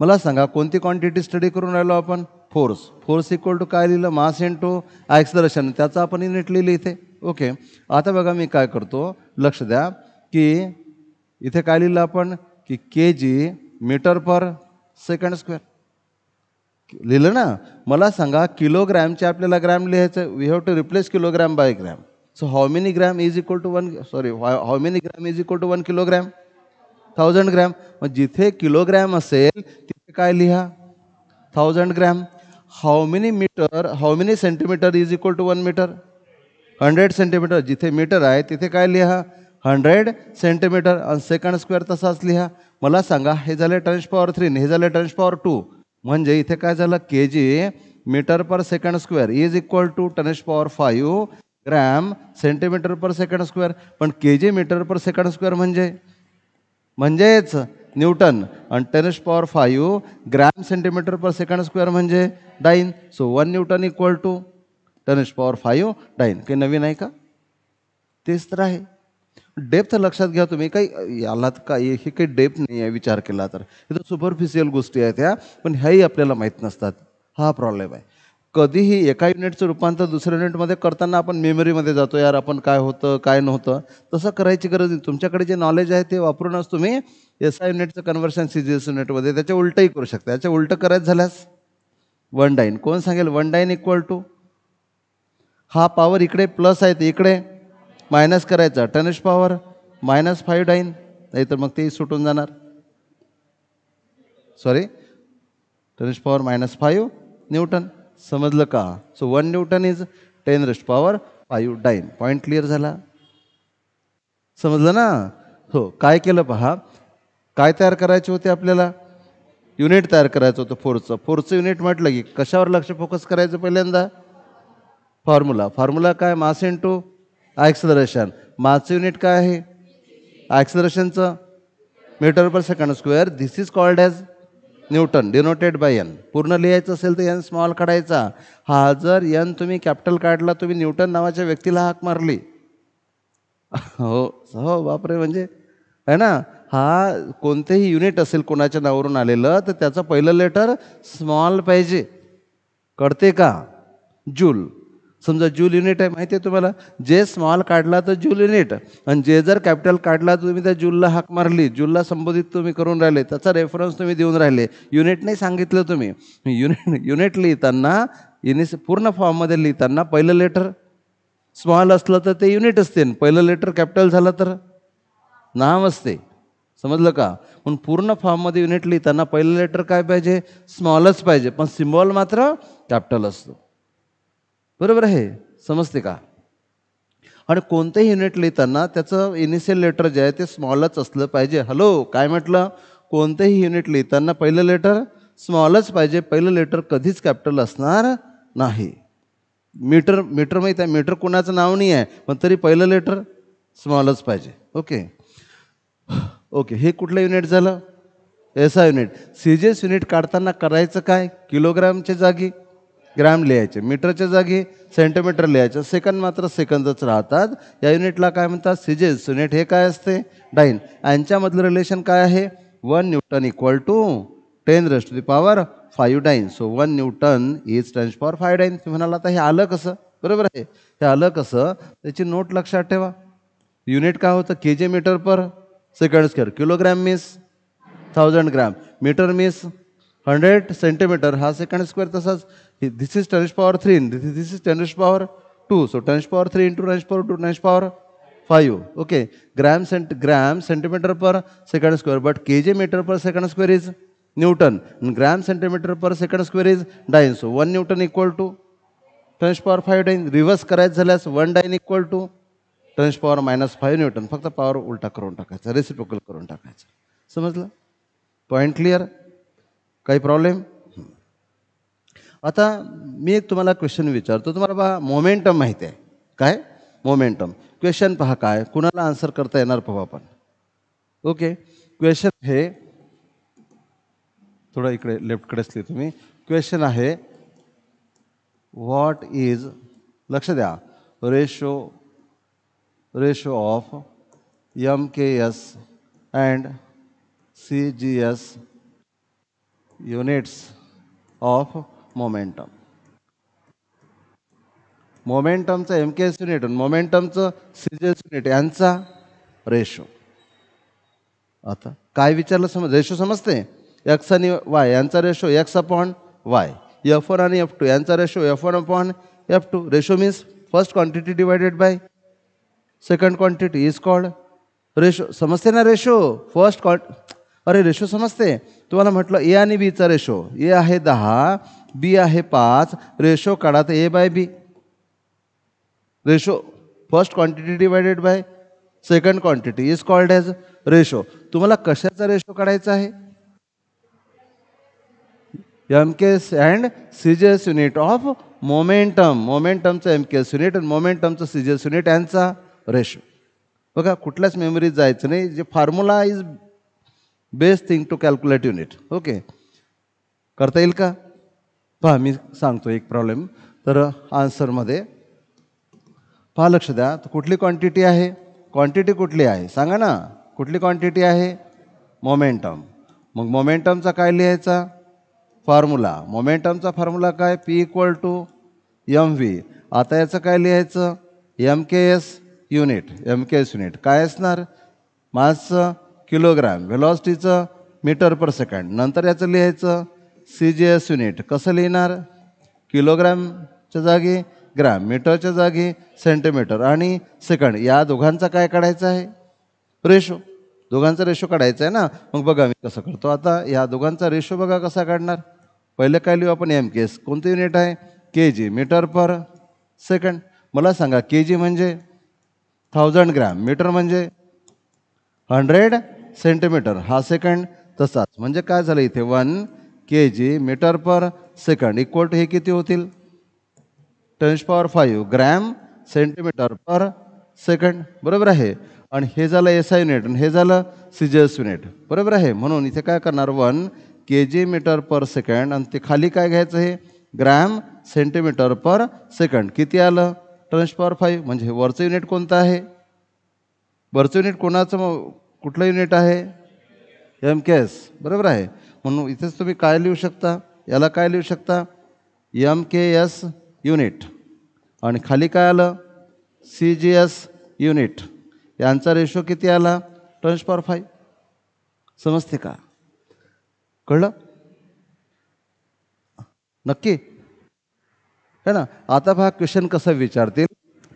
मला सांगा कोणती क्वांटिटी स्टडी करून राहिलो आपण? फोर्स. फोर्स इक्वल टू काय लिहिलं? मास इंटू ॲक्सलरेशन. त्याचं आपण युनिट लिहिलं इथे. ओके, आता बघा मी काय करतो, लक्ष द्या की इथे काय लिहिलं आपण की के जी मीटर पर सेकंड स्क्वेअर लिहिलं ना. मला सांगा किलोग्रॅमचे आपल्याला ग्रॅम लिहायचं. We have to replace kilogram by gram. So how many gram is equal to 1, sorry, how many gram is equal to 1 kilogram? 1000 gram. मग जिथे किलोग्रॅम असेल तिथे काय लिहा? 1000 gram. How many centimetre is equal to 1 metre? 100 centimetre. जिथे मीटर आहे तिथे काय लिहा? 100 सेंटीमीटर. आणि सेकंड स्क्वेअर तसाच लिहा. मला सांगा हे झाले 10⁻³ हे झाले 10⁻². म्हणजे इथे काय झालं? K G metre per second square is equal to 10⁵ gram centimetre per second square. पण के जी मीटर पर सेकंड स्क्वेअर म्हणजे म्हणजेच न्यूटन आणि 10⁵ gram centimetre per second square म्हणजे dyne. So 1 newton equal to 10⁵ dyne. काही नवीन आहे का? तेच तर आहे. डेप्थ लक्षात घ्या तुम्ही. काही याला काही हे काही डेप्थ नाही आहे विचार केला तर. हे तर सुपरफिशियल गोष्टी आहेत ह्या, पण ह्याही आपल्याला माहीत नसतात. हा प्रॉब्लेम आहे. कधीही एका युनिटचं रूपांतर दुसऱ्या युनिटमध्ये करताना आपण मेमरीमध्ये जातो, यार आपण काय होतं काय नव्हतं. तसं करायची गरज नाही. तुमच्याकडे जे नॉलेज आहे ते वापरूनच तुम्ही SI युनिटचं कन्व्हर्शन CGS युनिटमध्ये त्याच्या उलटंही करू शकता. याच्या उलटं करायचं झाल्यास 1 डाईन. कोण सांगेल 1 डाईन इक्वल टू, हा पॉवर इकडे प्लस आहे ते इकडे मायनस करायचा, 10⁻⁻5 डाईन. नाही तर मग ते सुटून जाणार. Sorry, 10⁻⁻5 Newton. समजलं का? So 1 newton is 10⁻⁵ dine. Point clear झाला? समजलं ना? हो. काय केलं पहा, काय तयार करायचे होते आपल्याला? युनिट तयार करायचं होतं फोर्सचं. फोर्सचं युनिट म्हटलं की कशावर लक्ष फोकस करायचं? पहिल्यांदा फॉर्म्युला काय? Mass into acceleration. मासचं युनिट काय आहे? ॲक्सलरेशनचं metre per second square. This is called as newton, denoted by N. पूर्ण लिहायचं असेल तर N स्मॉल काढायचा. हा जर N तुम्ही कॅपिटल काढला, तुम्ही न्यूटन नावाच्या व्यक्तीला हाक मारली. हो हो, बापरे. म्हणजे आहे ना, हा कोणतेही युनिट असेल कोणाच्या नावावरून आलेलं तर त्याचं पहिलं लेटर स्मॉल पाहिजे. कळते का? जूल. समजा जूल युनिट आहे, माहिती आहे तुम्हाला. जे स्मॉल काढला तर जूल युनिट, आणि जे जर कॅपिटल काढला तुम्ही त्या जूलला हाक मारली, जूलला संबोधित तुम्ही करून राहिले, त्याचा रेफरन्स तुम्ही देऊन राहिले. युनिट नाही सांगितलं तुम्ही. युनिट लिहिताना पूर्ण फॉर्ममध्ये लिहिताना पहिलं लेटर स्मॉल असलं तर ते युनिट असते, पहिलं लेटर कॅपिटल झालं तर नाम असते. समजलं का? पण पूर्ण फॉर्ममध्ये युनिट लिहिताना पहिलं लेटर काय पाहिजे? स्मॉलच पाहिजे, पण सिम्बॉल मात्र कॅपिटल असतो. बरोबर आहे? समजते का? आणि कोणतेही युनिट लिहिताना त्याचं इनिशियल लेटर जे आहे ते स्मॉलच असलं पाहिजे. हॅलो, काय म्हटलं? कोणतेही युनिट लिहिताना पहिलं लेटर स्मॉलच पाहिजे, पहिलं लेटर कधीच कॅपिटल असणार नाही. मीटर माहीत आहे, मीटर कोणाचं नाव नाही आहे, पण तरी पहिलं लेटर स्मॉलच पाहिजे. ओके, हे कुठलं युनिट झालं? SI unit. CGS युनिट काढताना करायचं काय? किलोग्रामच्या जागी ग्रॅम लिहायचे, मीटरच्या जागी सेंटीमीटर लिहायचं, सेकंद मात्र सेकंदच राहतात. या युनिटला काय म्हणतात? CGS unit. हे काय असते? डाईन. यांच्यामधलं रिलेशन काय आहे? 1 newton equal to 10⁵ dyne. So 1 newton is 10⁵ dyne. तुम्ही म्हणाला आता हे आलं कसं? बरोबर आहे, हे आलं कसं? त्याची नोट लक्षात ठेवा. युनिट काय होतं? KG metre per second square. Kilogram means 1000 gram, metre means 100 centimetre. हा सेकंड स्क्वेअर. तसाच this is 10⁻³ this is 10⁻². So 10⁻³ into 10⁻², 10⁻5. Okay. Gram centimetre per second square, but KG metre per second square is newton, gram centimetre per second square is dyne. So 1 newton equal to 10⁻⁵ dyne. Reverse करायचं झाल्यास 1 डाईन इक्वल टू 10⁻⁻5 न्यूटन. फक्त पॉवर उलटा करून टाकायचा, रेसिप्रोकल करून टाकायचं. समजलं? Point clear? काही प्रॉब्लेम? आता मी एक तुम्हाला क्वेश्चन विचारतो. तुम्हाला पहा मोमेंटम माहिती आहे काय? मोमेंटम. क्वेश्चन पहा काय, कुणाला आन्सर करता येणार पाहू आपण. ओके, क्वेश्चन हे थोडं इकडे लेफ्टकडेच लिहितो तुम्ही. क्वेश्चन आहे, व्हॉट इज, लक्ष द्या, ratio of MKS and CGS units of momentum. मोमेंटमचं MKS युनिट आणि मोमेंटमचं CGS युनिट यांचा रेशो. आता काय विचारलं? रेशो समजते? X आणि Y यांचा रेशो X/Y, F1 आणि F2 यांचा ratio F1/F2. Ratio means first quantity divided by second quantity is called ratio. समजते ना रेशो? अरे रेशो समजते? तुम्हाला म्हटलं A आणि B चा रेशो, A आहे 10, B आहे 5. रेशो काढा तर A/B. Ratio first quantity divided by second quantity is called as ratio. तुम्हाला कशाचा रेशो काढायचा आहे? MKS and CGS unit of momentum. मोमेंटमचं MKS युनिट आणि मोमेंटमचं CGS युनिट यांचा रेशो. बघा, कुठल्याच मेमरीत जायचं नाही. जे formula is best thing to calculate unit. Okay, करता येईल का? पहा मी सांगतो एक प्रॉब्लेम. तर आन्सरमध्ये पहा, लक्ष द्या. तर कुठली क्वांटिटी आहे? क्वांटिटी कुठली आहे सांगा ना. कुठली क्वांटिटी आहे? मोमेंटम. मग मोमेंटमचा काय लिहायचा? फॉर्म्युला. मोमेंटमचा फॉर्म्युला काय? P = mv. आता याचं काय लिहायचं? MKS unit. MKS युनिट काय असणार? मासचं किलोग्रॅम, व्हेलॉसिटीचं मीटर पर सेकंड. नंतर याचं लिहायचं CGS युनिट. कसं लिहिणार? किलोग्रॅमच्या जागी ग्रॅम, मीटरच्या जागी सेंटीमीटर आणि सेकंड. या दोघांचा काय काढायचं आहे? रेशो. दोघांचा रेशो काढायचा आहे ना. मग बघा मी कसं करतो. आता या दोघांचा रेशो बघा कसा काढणार. पहिले काय लिहू आपण? MKS. कोणतं युनिट आहे? kg, metre per second. मला सांगा kg म्हणजे 1000 ग्रॅम, मीटर म्हणजे 100 सेंटीमीटर. हा सेकंड तसाच. म्हणजे काय झालं इथे? 1 kg metre per second equal to हे किती होतील? 10⁵ ग्रॅम सेंटीमीटर पर सेकंड. बरोबर आहे. आणि हे झालं SI युनिट आणि हे झालं CGS युनिट. बरोबर आहे. म्हणून इथे काय करणार? 1 kg मीटर पर सेकंड आणि ते खाली काय घ्यायचं? हे ग्रॅम सेंटीमीटर पर सेकंड. किती आलं? 10⁵. म्हणजे हे वरचं युनिट कोणतं आहे? वरचं युनिट कोणाचं? कुठलं युनिट आहे? MKS. बरोबर आहे. म्हणून इथेच तुम्ही काय लिहू शकता? याला काय लिहू शकता? MKS unit. आणि खाली काय आलं? CGS unit. यांचा रेशो किती आला? 10⁵. समजते का? कळलं? नक्की है ना. आता पहा क्वेश्चन कसं विचारतील.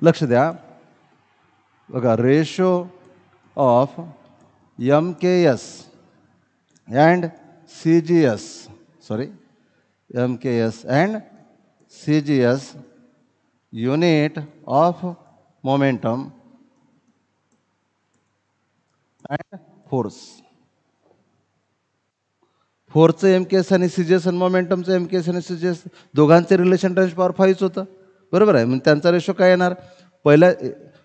लक्ष द्या. बघा, ratio of MKS and CGS, sorry MKS and CGS unit of momentum and force. फोर्सचं MKS आणि CGS आणि मोमेंटमचं MKS आणि CGS दोघांचे रिलेशन 10⁵ होतं. बरोबर आहे. मग त्यांचा रेशो काय येणार? पहिल्या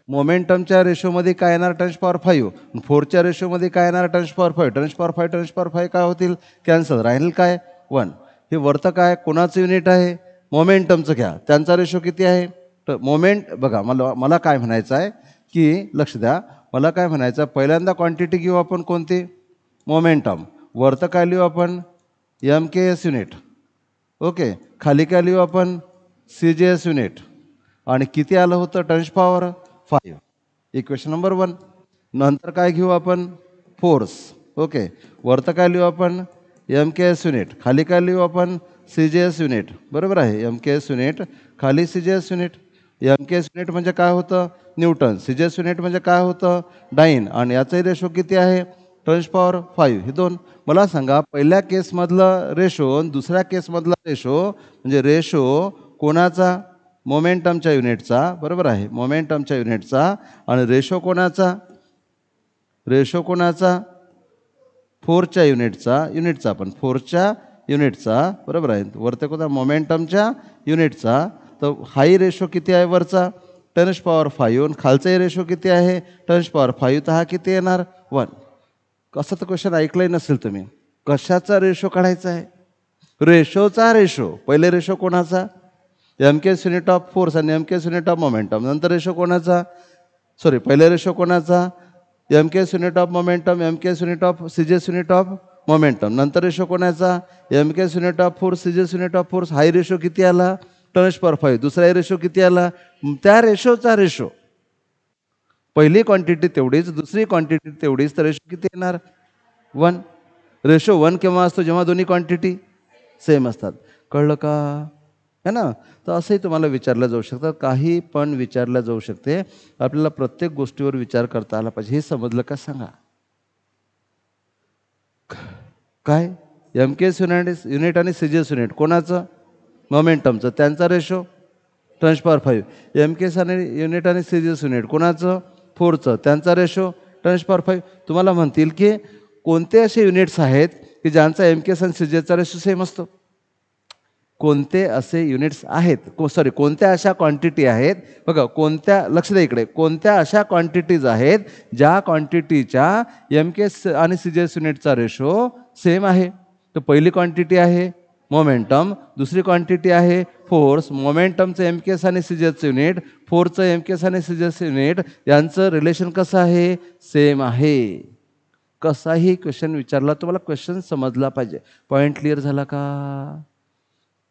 मोमेंटमच्या रेशोमध्ये काय येणार? 10⁵. फोर्सच्या रेशोमध्ये काय येणार? 10⁵. 10⁵ काय होतील? कॅन्सल. राहील काय? 1. हे वरतं काय? कोणाचं युनिट आहे? मोमेंटमचं घ्या. त्यांचा रेशो किती आहे? तर मोमेंट बघा, मला काय म्हणायचं आहे की लक्ष द्या. मला काय म्हणायचं आहे? पहिल्यांदा क्वांटिटी घेऊ आपण कोणती? मोमेंटम. वरतं काय लिहू आपण? MKS unit. ओके. खाली काय लिहू आपण? CGS unit. आणि किती आलं होतं? 10⁵. Equation number 1. नंतर काय घेऊ आपण? फोर्स. ओके. वरतं काय लिहू आपण? MKS unit. खाली काय लिहू आपण? CGS unit. बरोबर आहे. MKS युनिट खाली CGS युनिट. MKS युनिट म्हणजे काय होतं? न्यूटन. CGS युनिट म्हणजे काय होतं? डाईन. आणि याचाही रेशो किती आहे? 10⁵. हे दोन. मला सांगा, पहिल्या केसमधलं रेशो आणि दुसऱ्या केसमधला रेशो म्हणजे रेशो कोणाचा? मोमेंटमच्या युनिटचा. बरोबर आहे. मोमेंटमच्या युनिटचा. आणि रेशो कोणाचा? रेशो कोणाचा? फोर्सच्या युनिटचा पण फोर्सच्या युनिटचा. बरोबर आहे. वरते कोणता? मोमेंटमच्या युनिटचा. तर हाही रेशो किती आहे वरचा? 10⁵. आणि खालचाही रेशो किती आहे? 10⁵. तर हा किती येणार? 1. कसं तर क्वेश्चन ऐकलंही नसेल तुम्ही. कशाचा रेशो काढायचा आहे? रेशोचा रेशो. पहिले रेशो कोणाचा? MKS युनिट ऑफ फोर्स आणि MKS युनिट ऑफ मोमेंटम. नंतर रेशो कोणाचा? सॉरी, पहिले रेशो कोणाचा? MKS unit of momentum, MKS unit of CGS unit of momentum. नंतर रेशो कोणाचा? MKS unit of force, CGS unit of force. हाही रेशो किती आला? 10⁵. दुसराही रेशो किती आला? त्या रेशोचा रेशो. पहिली क्वांटिटी तेवढीच, दुसरी क्वांटिटी तेवढीच. तर रेशो किती येणार? 1. रेशो 1 केव्हा असतो? जेव्हा दोन्ही क्वांटिटी सेम असतात. कळलं का? है ना. तर असंही तुम्हाला विचारलं जाऊ शकतं. काही पण विचारलं जाऊ शकते. आपल्याला प्रत्येक गोष्टीवर विचार करता आला पाहिजे. हे समजलं का सांगा. काय? MKS युनिट आणि CGS युनिट कोणाचं? मोमेंटमचं. त्यांचा रेशो 10⁵. MKS युनिट आणि CGS युनिट कोणाचं? फोर्सचं. त्यांचा रेशो 10⁵. तुम्हाला म्हणतील की कोणते असे युनिट्स आहेत की ज्यांचा MKS आणि CGSचा रेशो सेम असतो? कोणते असे युनिट्स आहेत, कोणत्या अशा क्वांटिटी आहेत, बघा कोणत्या, लक्ष द्या इकडे, कोणत्या अशा क्वांटिटीज आहेत ज्या क्वांटिटीच्या एम के आणि सी जी एस युनिटचा रेशो सेम आहे. तर पहिली क्वांटिटी आहे मोमेंटम, दुसरी क्वांटिटी आहे फोर्स. मोमेंटमचं एम के एस आणि सी जी एसचं युनिट, फोर्सचं एम के एस आणि सी जी एसचं युनिट यांचं रिलेशन कसं आहे, सेम आहे. कसाही क्वेश्चन विचारला तुम्हाला क्वेश्चन समजला पाहिजे. पॉईंट क्लिअर झाला का?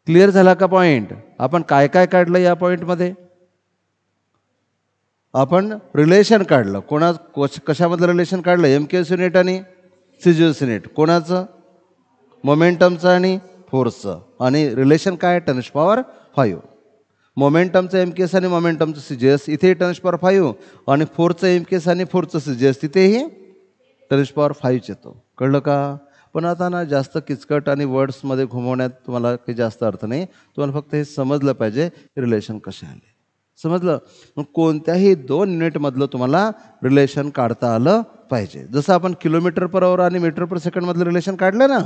क्लिअर झाला का पॉईंट? आपण काय काय काढलं या पॉईंटमध्ये? आपण रिलेशन काढलं. कशामधलं रिलेशन काढलं? एम के एस युनिट आणि सी जी एस युनिट. कोणाचं? मोमेंटमचं आणि फोर्सचं. आणि रिलेशन काय? 10⁵. मोमेंटमचं एम के एस आणि मोमेंटमचं सी जी एस इथेही 10⁵, आणि फोर्सचं एम के एस आणि फोर्सचं सी जी एस तिथेही 10⁵ येतो. कळलं का? पण आता ना जास्त किचकट आणि वर्ड्समध्ये घुमवण्यात तुम्हाला काही जास्त अर्थ नाही. तुम्हाला फक्त हे समजलं पाहिजे रिलेशन कसे आले. समजलं? मग कोणत्याही 2 युनिटमधलं तुम्हाला रिलेशन काढता आलं पाहिजे. जसं आपण किलोमीटर पर आवर आणि मीटर पर सेकंडमधलं रिलेशन काढलं ना,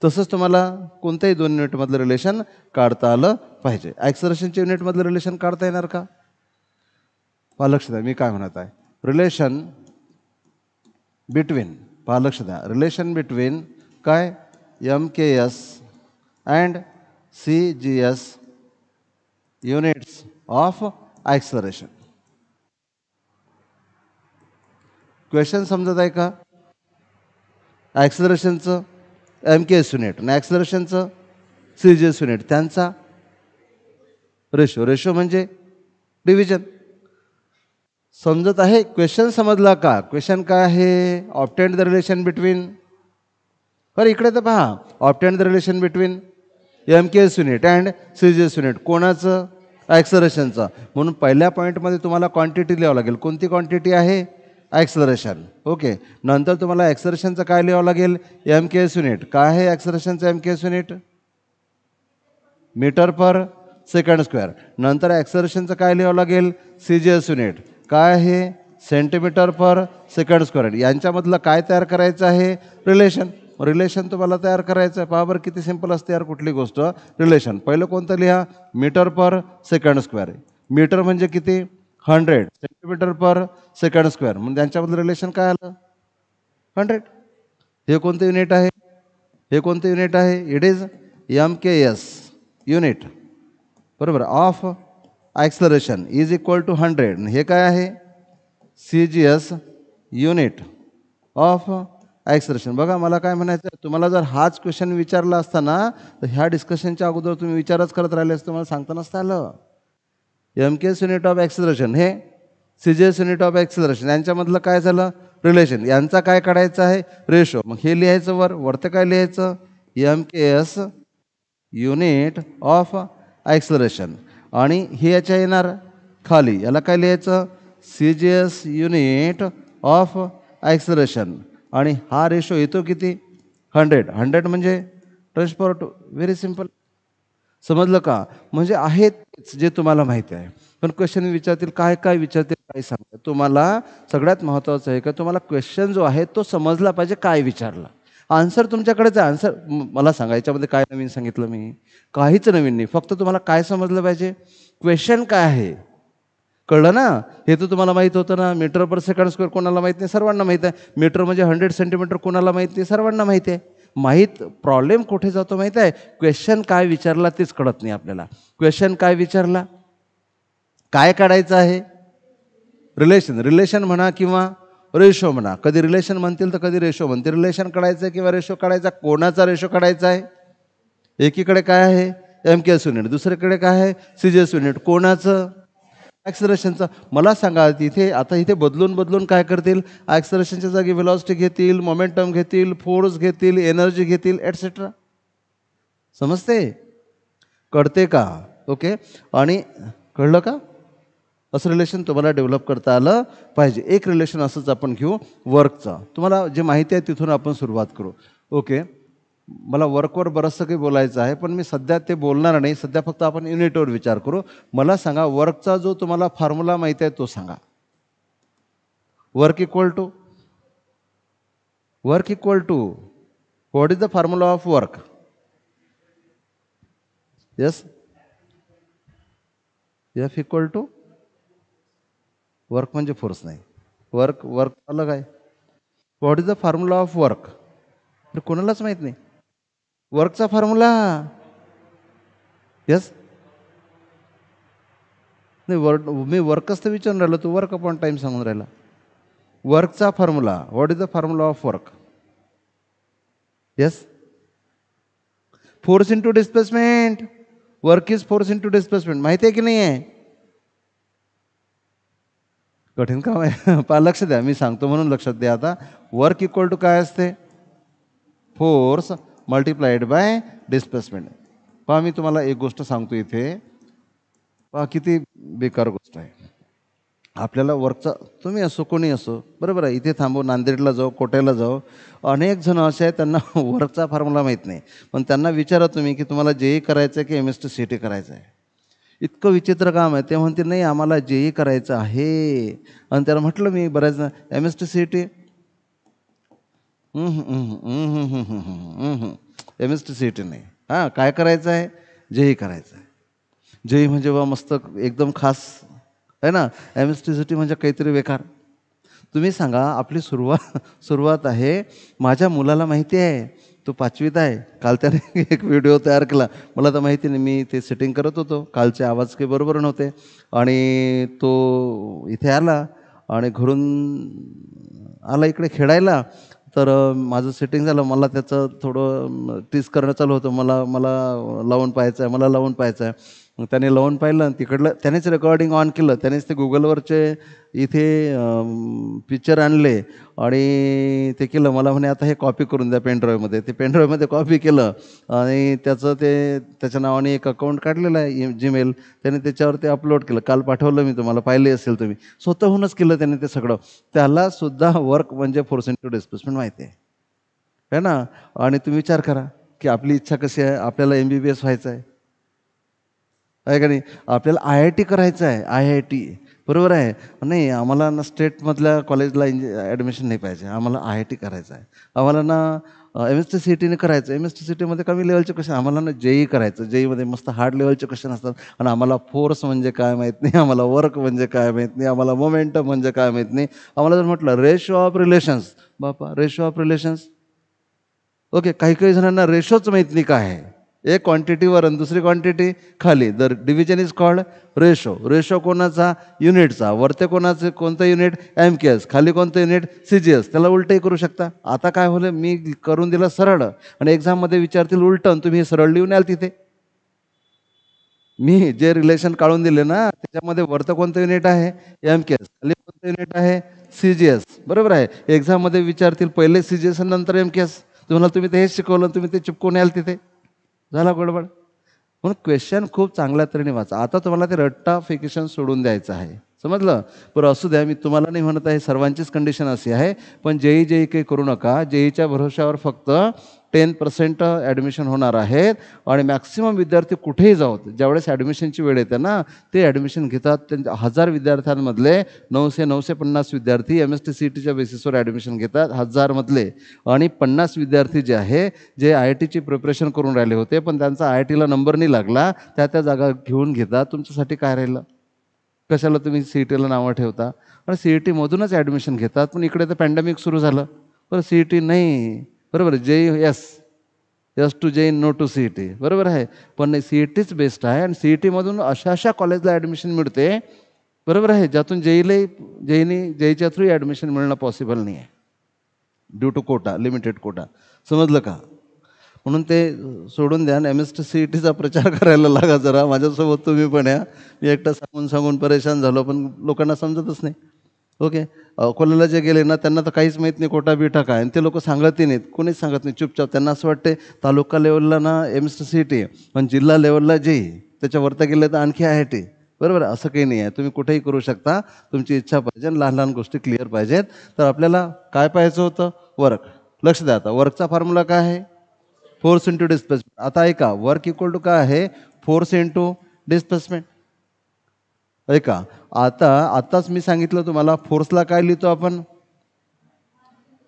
तसंच तुम्हाला कोणत्याही 2 युनिटमधलं रिलेशन काढता आलं पाहिजे. ॲक्सलरेशनच्या युनिटमधलं रिलेशन काढता येणार का? पहा, लक्ष द्या मी काय म्हणत आहे. रिलेशन बिटवीन, पहा लक्ष द्या, रिलेशन बिटवीन काय? M K S and C G S units of acceleration. Question समजत आहे का? ॲक्सलरेशनचं एम के एस युनिट आणि ॲक्सलरेशनचं सी जी एस युनिट, त्यांचा रेशो म्हणजे डिव्हिजन. समजत आहे? क्वेश्चन समजला का? क्वेश्चन काय आहे? ऑब्टेंड द रिलेशन बिटवीन, बरं इकडे तर पहा, obtained the relation between M K S unit and C G S unit. कोणाचं? ॲक्सलरेशनचं. म्हणून पहिल्या पॉईंटमध्ये तुम्हाला क्वांटिटी लिहावं लागेल. कोणती क्वांटिटी आहे? ॲक्सलरेशन. ओके. नंतर तुम्हाला ॲक्सलरेशनचं काय लिहावं लागेल? M K S unit. काय आहे ॲक्सलरेशनचं M K S unit? Metre per second square. नंतर ॲक्सलरेशनचं काय लिहावं लागेल? C G S unit. काय आहे? Centimetre per second square. यांच्यामधलं काय तयार करायचं आहे? रिलेशन. रिलेशन तुम्हाला तयार करायचं आहे. पहा बरं किती सिंपल असते यार कुठली गोष्ट. रिलेशन पहिलं कोणतं लिहा? Metre per second square. Metre म्हणजे किती? 100. Centimetre per second square. म्हणजे त्यांच्यामधलं रिलेशन काय आलं? 100. हे कोणतं युनिट आहे? हे कोणतं युनिट आहे? It is M K S unit, बरोबर, of acceleration is equal to 100. हे काय आहे? C G S unit of acceleration. बघा मला काय म्हणायचं आहे, तुम्हाला जर हाच क्वेश्चन विचारला असता ना, तर ह्या डिस्कशनच्या अगोदर तुम्ही विचारच करत राहिले असते, तुम्हाला सांगता नसतं आलं. M K S unit of acceleration, हे C G S unit of acceleration, यांच्यामधलं काय झालं? रिलेशन. यांचा काय काढायचं आहे? रेशो. मग हे लिहायचं वरतं काय लिहायचं? M K S unit of acceleration. आणि हे याच्या येणार खाली, याला काय लिहायचं? C G S unit of acceleration. आणि हा रेशो येतो किती? 100. 100 म्हणजे 10⁻². Very simple. समजलं का? म्हणजे आहेत जे तुम्हाला माहिती आहे, पण क्वेश्चन विचारतील काय काय विचारतील काय सांगतात. तुम्हाला सगळ्यात महत्त्वाचं आहे का तुम्हाला क्वेश्चन जो आहे तो समजला पाहिजे. काय विचारला, आन्सर तुमच्याकडेच आहे. आन्सर मला सांगा याच्यामध्ये काय नवीन सांगितलं मी? काहीच नवीन नाही. फक्त तुम्हाला काय समजलं पाहिजे? क्वेश्चन काय आहे. कळलं ना? हे तर तुम्हाला माहीत होतं ना. मीटर पर सेकंड स्क्वेअर कोणाला माहीत नाही? सर्वांना माहीत आहे. मीटर म्हणजे 100 सेंटीमीटर कोणाला माहीत नाही? सर्वांना माहीत आहे. प्रॉब्लेम कुठे जातो माहीत आहे? क्वेश्चन काय विचारला तेच कळत नाही आपल्याला. क्वेश्चन काय विचारला, काय काढायचं आहे? रिलेशन. रिलेशन म्हणा किंवा रेशो म्हणा. कधी रिलेशन म्हणतील तर कधी रेशो म्हणतील. रिलेशन काढायचं आहे किंवा रेशो काढायचा. कोणाचा रेशो काढायचा आहे? एकीकडे काय आहे? एम के एस युनिट, दुसरीकडे काय आहे? C G S unit. कोणाचं? ॲक्सलरेशनचं. मला सांगा इथे बदलून काय करतील? ॲक्सलरेशनच्या जागी व्हेलॉसिटी घेतील, मोमेंटम घेतील, फोर्स घेतील, एनर्जी घेतील, एटसेट्रा. समजते? कळते का? ओके. आणि कळलं का? असं रिलेशन तुम्हाला डेव्हलप करता आलं पाहिजे. एक रिलेशन असंच आपण घेऊ वर्कचा. तुम्हाला जे माहिती आहे तिथून आपण सुरुवात करू. ओके. मला वर्कवर बरंचसं काही बोलायचं आहे, पण मी सध्या ते बोलणार नाही. सध्या फक्त आपण युनिटवर विचार करू. मला सांगा वर्कचा जो तुम्हाला फॉर्म्युला माहिती आहे तो सांगा. Work equal to what is the formula of work? Yes, F equal to work म्हणजे फोर्स नाही, वर्क वर्क अलग आहे. What is the formula of work? कोणालाच माहीत नाही वर्कचा फॉर्म्युला. यस, नाही वर्क, मी वर्कच तर विचारून राहिलो, तू वर्क अपॉन टाईम सांगून राहिला. वर्कचा formula, what is the formula of work? Yes, force into displacement. Work is force into displacement. माहिती आहे की नाही आहे? कठीण काम आहे. पहा, लक्ष द्या, मी सांगतो म्हणून लक्षात द्या. आता वर्क इक्वल टू काय असते? Force multiplied by displacement. पहा, मी तुम्हाला एक गोष्ट सांगतो इथे, पहा किती बेकार गोष्ट आहे. आपल्याला वर्कचा, तुम्ही असो कोणी असो, बरोबर आहे, इथे थांबू, नांदेडला जाऊ, कोट्याला जाऊ, अनेक जण असे आहेत त्यांना वर्कचा फॉर्म्युला माहीत नाही. पण त्यांना विचारा तुम्ही की तुम्हाला जेई करायचं आहे की एमएसटी सीटी करायचं आहे. इतकं विचित्र काम आहे. ते म्हणते नाही आम्हाला जेई करायचं आहे. आणि त्याला म्हटलं मी बऱ्याच M S T C T, M S T C T नाही, हां काय करायचं आहे? जेई करायचं आहे. जेई म्हणजे बा मस्त एकदम खास आहे ना. M S T C T म्हणजे काहीतरी बेकार. तुम्ही सांगा, आपली सुरुवात आहे. माझ्या मुलाला माहिती आहे, तो 5वीत आहे. काल त्याने एक व्हिडिओ तयार केला, मला तर माहिती नाही, मी ते सेटिंग करत होतो, कालचे आवाज काही बरोबर नव्हते, आणि तो इथे आला आणि घरून आला इकडे खेळायला. तर माझं सेटिंग झालं, मला त्याचं थोडं टीस करणं चालू होतं, मला मला लावून पाहायचं आहे, मला लावून पाहायचं आहे. मग त्याने लावून पाहिलं आणि तिकडलं त्यानेच रेकॉर्डिंग ऑन केलं, त्यानेच ते गुगलवरचे इथे पिक्चर आणले आणि ते केलं. मला म्हणे आता हे कॉपी करून द्या पेनड्राईव्हमध्ये. ते पेनड्राईव्हमध्ये कॉपी केलं आणि त्याचं ते त्याच्या नावाने एक अकाउंट काढलेलं आहे जीमेल, त्याने त्याच्यावर ते अपलोड केलं. काल पाठवलं मी तुम्हाला, पाहिले असेल तुम्ही. स्वतःहूनच केलं त्याने ते सगळं. त्यालासुद्धा वर्क म्हणजे फोर्स इंटू डिस्प्लेसमेंट माहिती आहे ना. आणि तुम्ही विचार करा की आपली इच्छा कशी आहे, आपल्याला MBBS व्हायचं आहे का नाही, आपल्याला IIT करायचं आहे, IIT, बरोबर आहे. नाही आम्हाला ना स्टेटमधल्या कॉलेजला ॲडमिशन नाही पाहिजे, आम्हाला IIT करायचं आहे. आम्हाला ना MST-CET करायचं, MST-CETमध्ये कमी लेवलचे क्वेश्चन, आम्हाला ना JEE करायचं, JEEमध्ये मस्त हार्ड लेवलचे क्वेश्चन असतात. आणि आम्हाला फोर्स म्हणजे काय माहीत नाही, आम्हाला वर्क म्हणजे काय माहीत नाही, आम्हाला मोमेंटम म्हणजे काय माहीत नाही. आम्हाला जर म्हटलं रेशो ऑफ रिलेशन्स, बापा रेशो ऑफ रिलेशन्स, ओके, काही काही जणांना रेशोच माहीत नाही काय आहे. एक क्वांटिटीवर आणि दुसरी क्वांटिटी खाली, दर division is called ratio. Ratio कोणाचा? युनिटचा. वरते कोणाचे? कोणतं युनिट? MKS. खाली कोणतं युनिट? CGS. त्याला उलटही करू शकता. आता काय होलं, मी करून दिलं सरळ आणि एक्झाममध्ये विचारतील उलटं आणि तुम्ही सरळ लिहून याल तिथे. मी जे रिलेशन काढून दिले ना, त्याच्यामध्ये वरतं कोणतं युनिट आहे? MKS. खाली कोणतं युनिट आहे? CGS. बरोबर आहे. एक्झाममध्ये विचारतील पहिले CGS आणि नंतर MKS. तुम्ही ते हेच शिकवलं, तुम्ही ते चिपकून याल तिथे, झाला गडबड. म्हणून क्वेश्चन खूप चांगल्या तऱ्हेने वाचा. आता तुम्हाला ते रट्टाफिकेशन सोडून द्यायचं आहे, समजलं? बरं असू द्या, मी तुम्हाला नाही म्हणत आहे, सर्वांचीच कंडिशन अशी आहे. पण जेई काही करू नका. जेईच्या भरोश्यावर फक्त 10% ॲडमिशन होणार आहेत आणि मॅक्सिमम विद्यार्थी कुठेही जाऊत, ज्यावेळेस ॲडमिशनची वेळ येते ना, ते ॲडमिशन घेतात. त्यांच्या 1000 विद्यार्थ्यांमधले 900-950 विद्यार्थी MST-CETच्या बेसिसवर ॲडमिशन घेतात, 1000मधले. आणि 50 विद्यार्थी जे आहे, जे IITची प्रिपरेशन करून राहिले होते, पण त्यांचा IITला नंबर नाही लागला, त्या जागा घेऊन घेतात. तुमच्यासाठी काय राहिलं? कशाला तुम्ही CETला नावं ठेवता? आणि CETमधूनच ॲडमिशन घेतात. पण इकडे तर पॅन्डेमिक सुरू झालं, बरं CET नाही, बरोबर. JEE yes to JEE, no to CET, बरोबर आहे. पण नाही, CETच बेस्ट आहे. आणि CETमधून अशा कॉलेजला ॲडमिशन मिळते, बरोबर आहे, ज्यातून जेईच्या थ्रू ॲडमिशन मिळणं पॉसिबल नाही आहे, due to quota, limited quota. समजलं का? म्हणून ते सोडून द्या आणि MST-CETचा प्रचार करायला लागा जरा. माझ्यासोबत तुम्ही पण या. मी एकटा सांगून परेशान झालो, पण लोकांना समजतच नाही. ओके, अकोल्याला जे गेले ना, त्यांना तर काहीच माहीत नाही कोटा बिटा काय, आणि ते लोक सांगतही नाहीत, कोणीच सांगत नाही, चुपचाप. त्यांना असं वाटते तालुका लेवलला ना MST-CET, पण जिल्हा लेवलला JEE, त्याच्यावरती गेले तर आणखी IIT, बरोबर. असं काही नाही आहे, तुम्ही कुठेही करू शकता. तुमची इच्छा पाहिजे, लहान लहान गोष्टी क्लिअर पाहिजेत. तर आपल्याला काय पाहायचं होतं? वर्क. लक्ष द्या, आता वर्कचा फॉर्म्युला काय आहे? Force into displacement. आता ऐका, वर्क इक्वल टू काय आहे? Force into displacement. ऐका, आताच मी सांगितलं तुम्हाला, फोर्सला काय लिहितो आपण?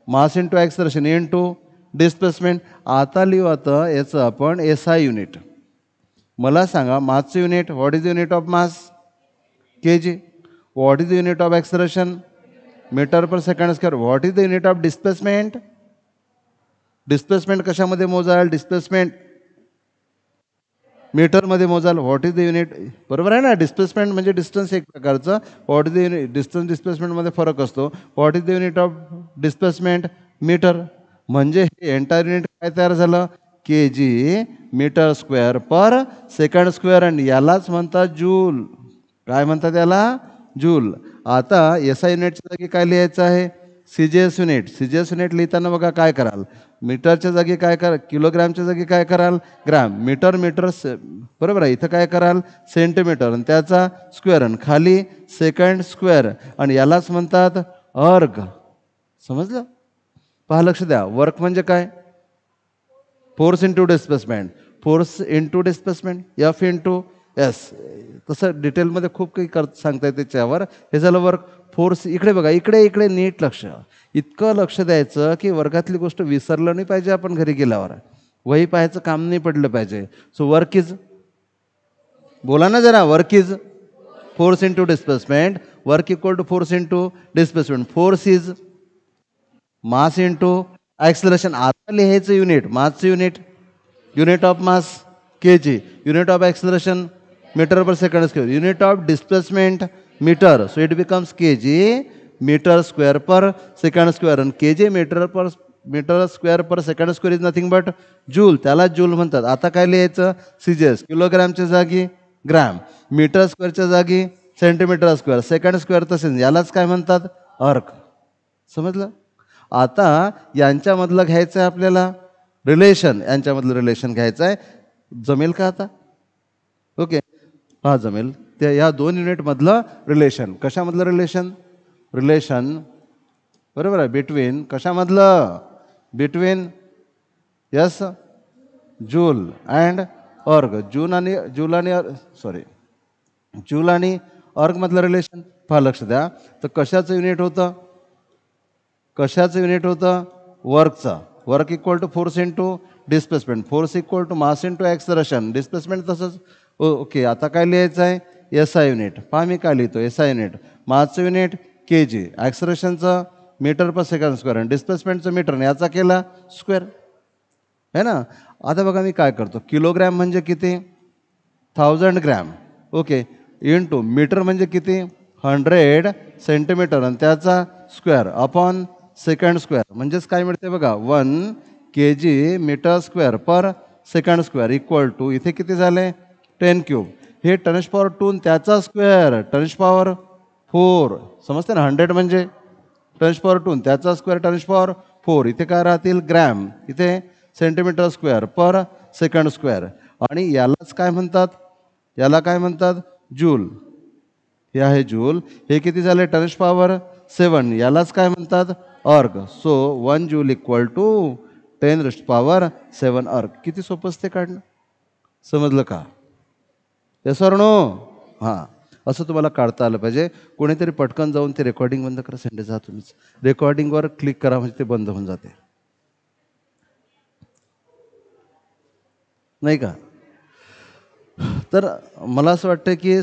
Mass into acceleration into displacement. आता लिहू, आता याचं आपण SI युनिट. मला सांगा मासचं unit, what is the unit of mass? K G. What is the unit of acceleration? Metre per second square. What is the unit of displacement? Displacement कशामध्ये मोजाल? डिस्प्लेसमेंट मीटरमध्ये मोजाल. What is the unit? बरोबर आहे ना, डिस्प्लेसमेंट म्हणजे डिस्टन्स एक प्रकारचं. What is the unit? Distance डिस्प्लेसमेंटमध्ये फरक असतो. What is the unit of displacement? Metre. म्हणजे हे एंटायर युनिट काय तयार झालं? के जी metre square per second square. आणि यालाच म्हणतात जूल. काय म्हणतात याला? जूल. आता एस आय युनिटच्या जागी काय लिहायचं आहे? CGS unit. सीजीएस युनिट लिहिताना बघा काय कराल? मीटरच्या जागी काय करा? किलोग्रॅमच्या जागी काय कराल? ग्रॅम. मीटर बरोबर आहे. इथं काय कराल? सेंटीमीटर. आणि त्याचा स्क्वेअर. आणि खाली सेकंड स्क्वेअर. आणि यालाच म्हणतात अर्ग. समजलं? पहा, लक्ष द्या. वर्क म्हणजे काय? Force into displacement. Force into displacement, F into S. तसं डिटेलमध्ये खूप काही सांगता येते त्याच्यावर. हे झालं वर्क. फोर्स इकडे बघा, इकडे नीट लक्ष. इतकं लक्ष द्यायचं की वर्गातली गोष्ट विसरलं नाही पाहिजे आपण घरी गेल्यावर. वही पाहायचं काम नाही पडलं पाहिजे. सो वर्क इज, बोला ना जरा, work is force into displacement. Work equal to force into displacement. Force is mass into acceleration. आता लिहायचं युनिट, मासचं unit, unit of mass K G, unit of acceleration metre per second square, unit of displacement metre. So it becomes K G metre square per second square. आणि K G metre square per second square is nothing but joule. त्याला जूल म्हणतात. आता काय लिहायचं? सीजीएस. किलोग्रॅमच्या जागी ग्रॅम, मीटर स्क्वेअरच्या जागी सेंटीमीटर स्क्वेअर, सेकंड स्क्वेअर तसेच. यालाच काय म्हणतात? अर्क. समजलं? आता यांच्यामधलं घ्यायचं आहे आपल्याला रिलेशन. यांच्यामधलं रिलेशन घ्यायचं आहे. जमेल का आता? ओके, हा जमेल. त्या या दोन युनिटमधलं रिलेशन. कशामधलं रिलेशन? रिलेशन बरोबर आहे. बिटवीन कशामधलं? Between yes joule and erg. Joule आणि अर्गमधलं रिलेशन. पहा, लक्ष द्या. तर कशाचं युनिट होतं? कशाचं युनिट होतं? वर्कचा. Work equal to force into displacement. Force equal to mass into acceleration. Displacement तसंच. ओके, आता काय लिहायचं आहे? S I unit. पहा मी काय लिहितो? S I unit. मासचं युनिट के जी, ॲक्सलरेशनचं मीटर पर सेकंड स्क्वेअर, आणि डिस्प्लेसमेंटचं मीटर. याचा केला स्क्वेअर, है ना. आता बघा मी काय करतो. किलोग्रॅम म्हणजे किती? 1000 ग्रॅम. ओके, इंटू मीटर म्हणजे किती? 100 सेंटीमीटर. आणि त्याचा स्क्वेअर अपॉन सेकंड स्क्वेअर. म्हणजेच काय मिळते बघा? 1 K G metre square per second square equal to, इथे किती झाले? 10 क्यूब. हे टन्स पॉवर 2 त्याचा स्क्वेअर टन्स पॉवर 4. समजते ना? 100 म्हणजे टन्स पॉवर 2 त्याचा स्क्वेअर टन्स पॉवर 4. इथे काय राहतील? ग्रॅम. इथे centimetre square per second square. आणि यालाच काय म्हणतात? याला काय म्हणतात? जूल. हे आहे जूल. हे किती झाले? Tens power 7. यालाच काय म्हणतात? अर्ग. सो 1 जूल इक्वल टू 10⁻⁷ अर्ग. किती सोपं असते काढणं. समजलं का? Yes or no? हां, असं तुम्हाला काढता आलं पाहिजे. कोणीतरी पटकन जाऊन ते रेकॉर्डिंग बंद करा. संडे जा तुम्हीच. रेकॉर्डिंगवर क्लिक करा म्हणजे ते बंद होऊन जाते, नाही का? तर मला असं वाटतं की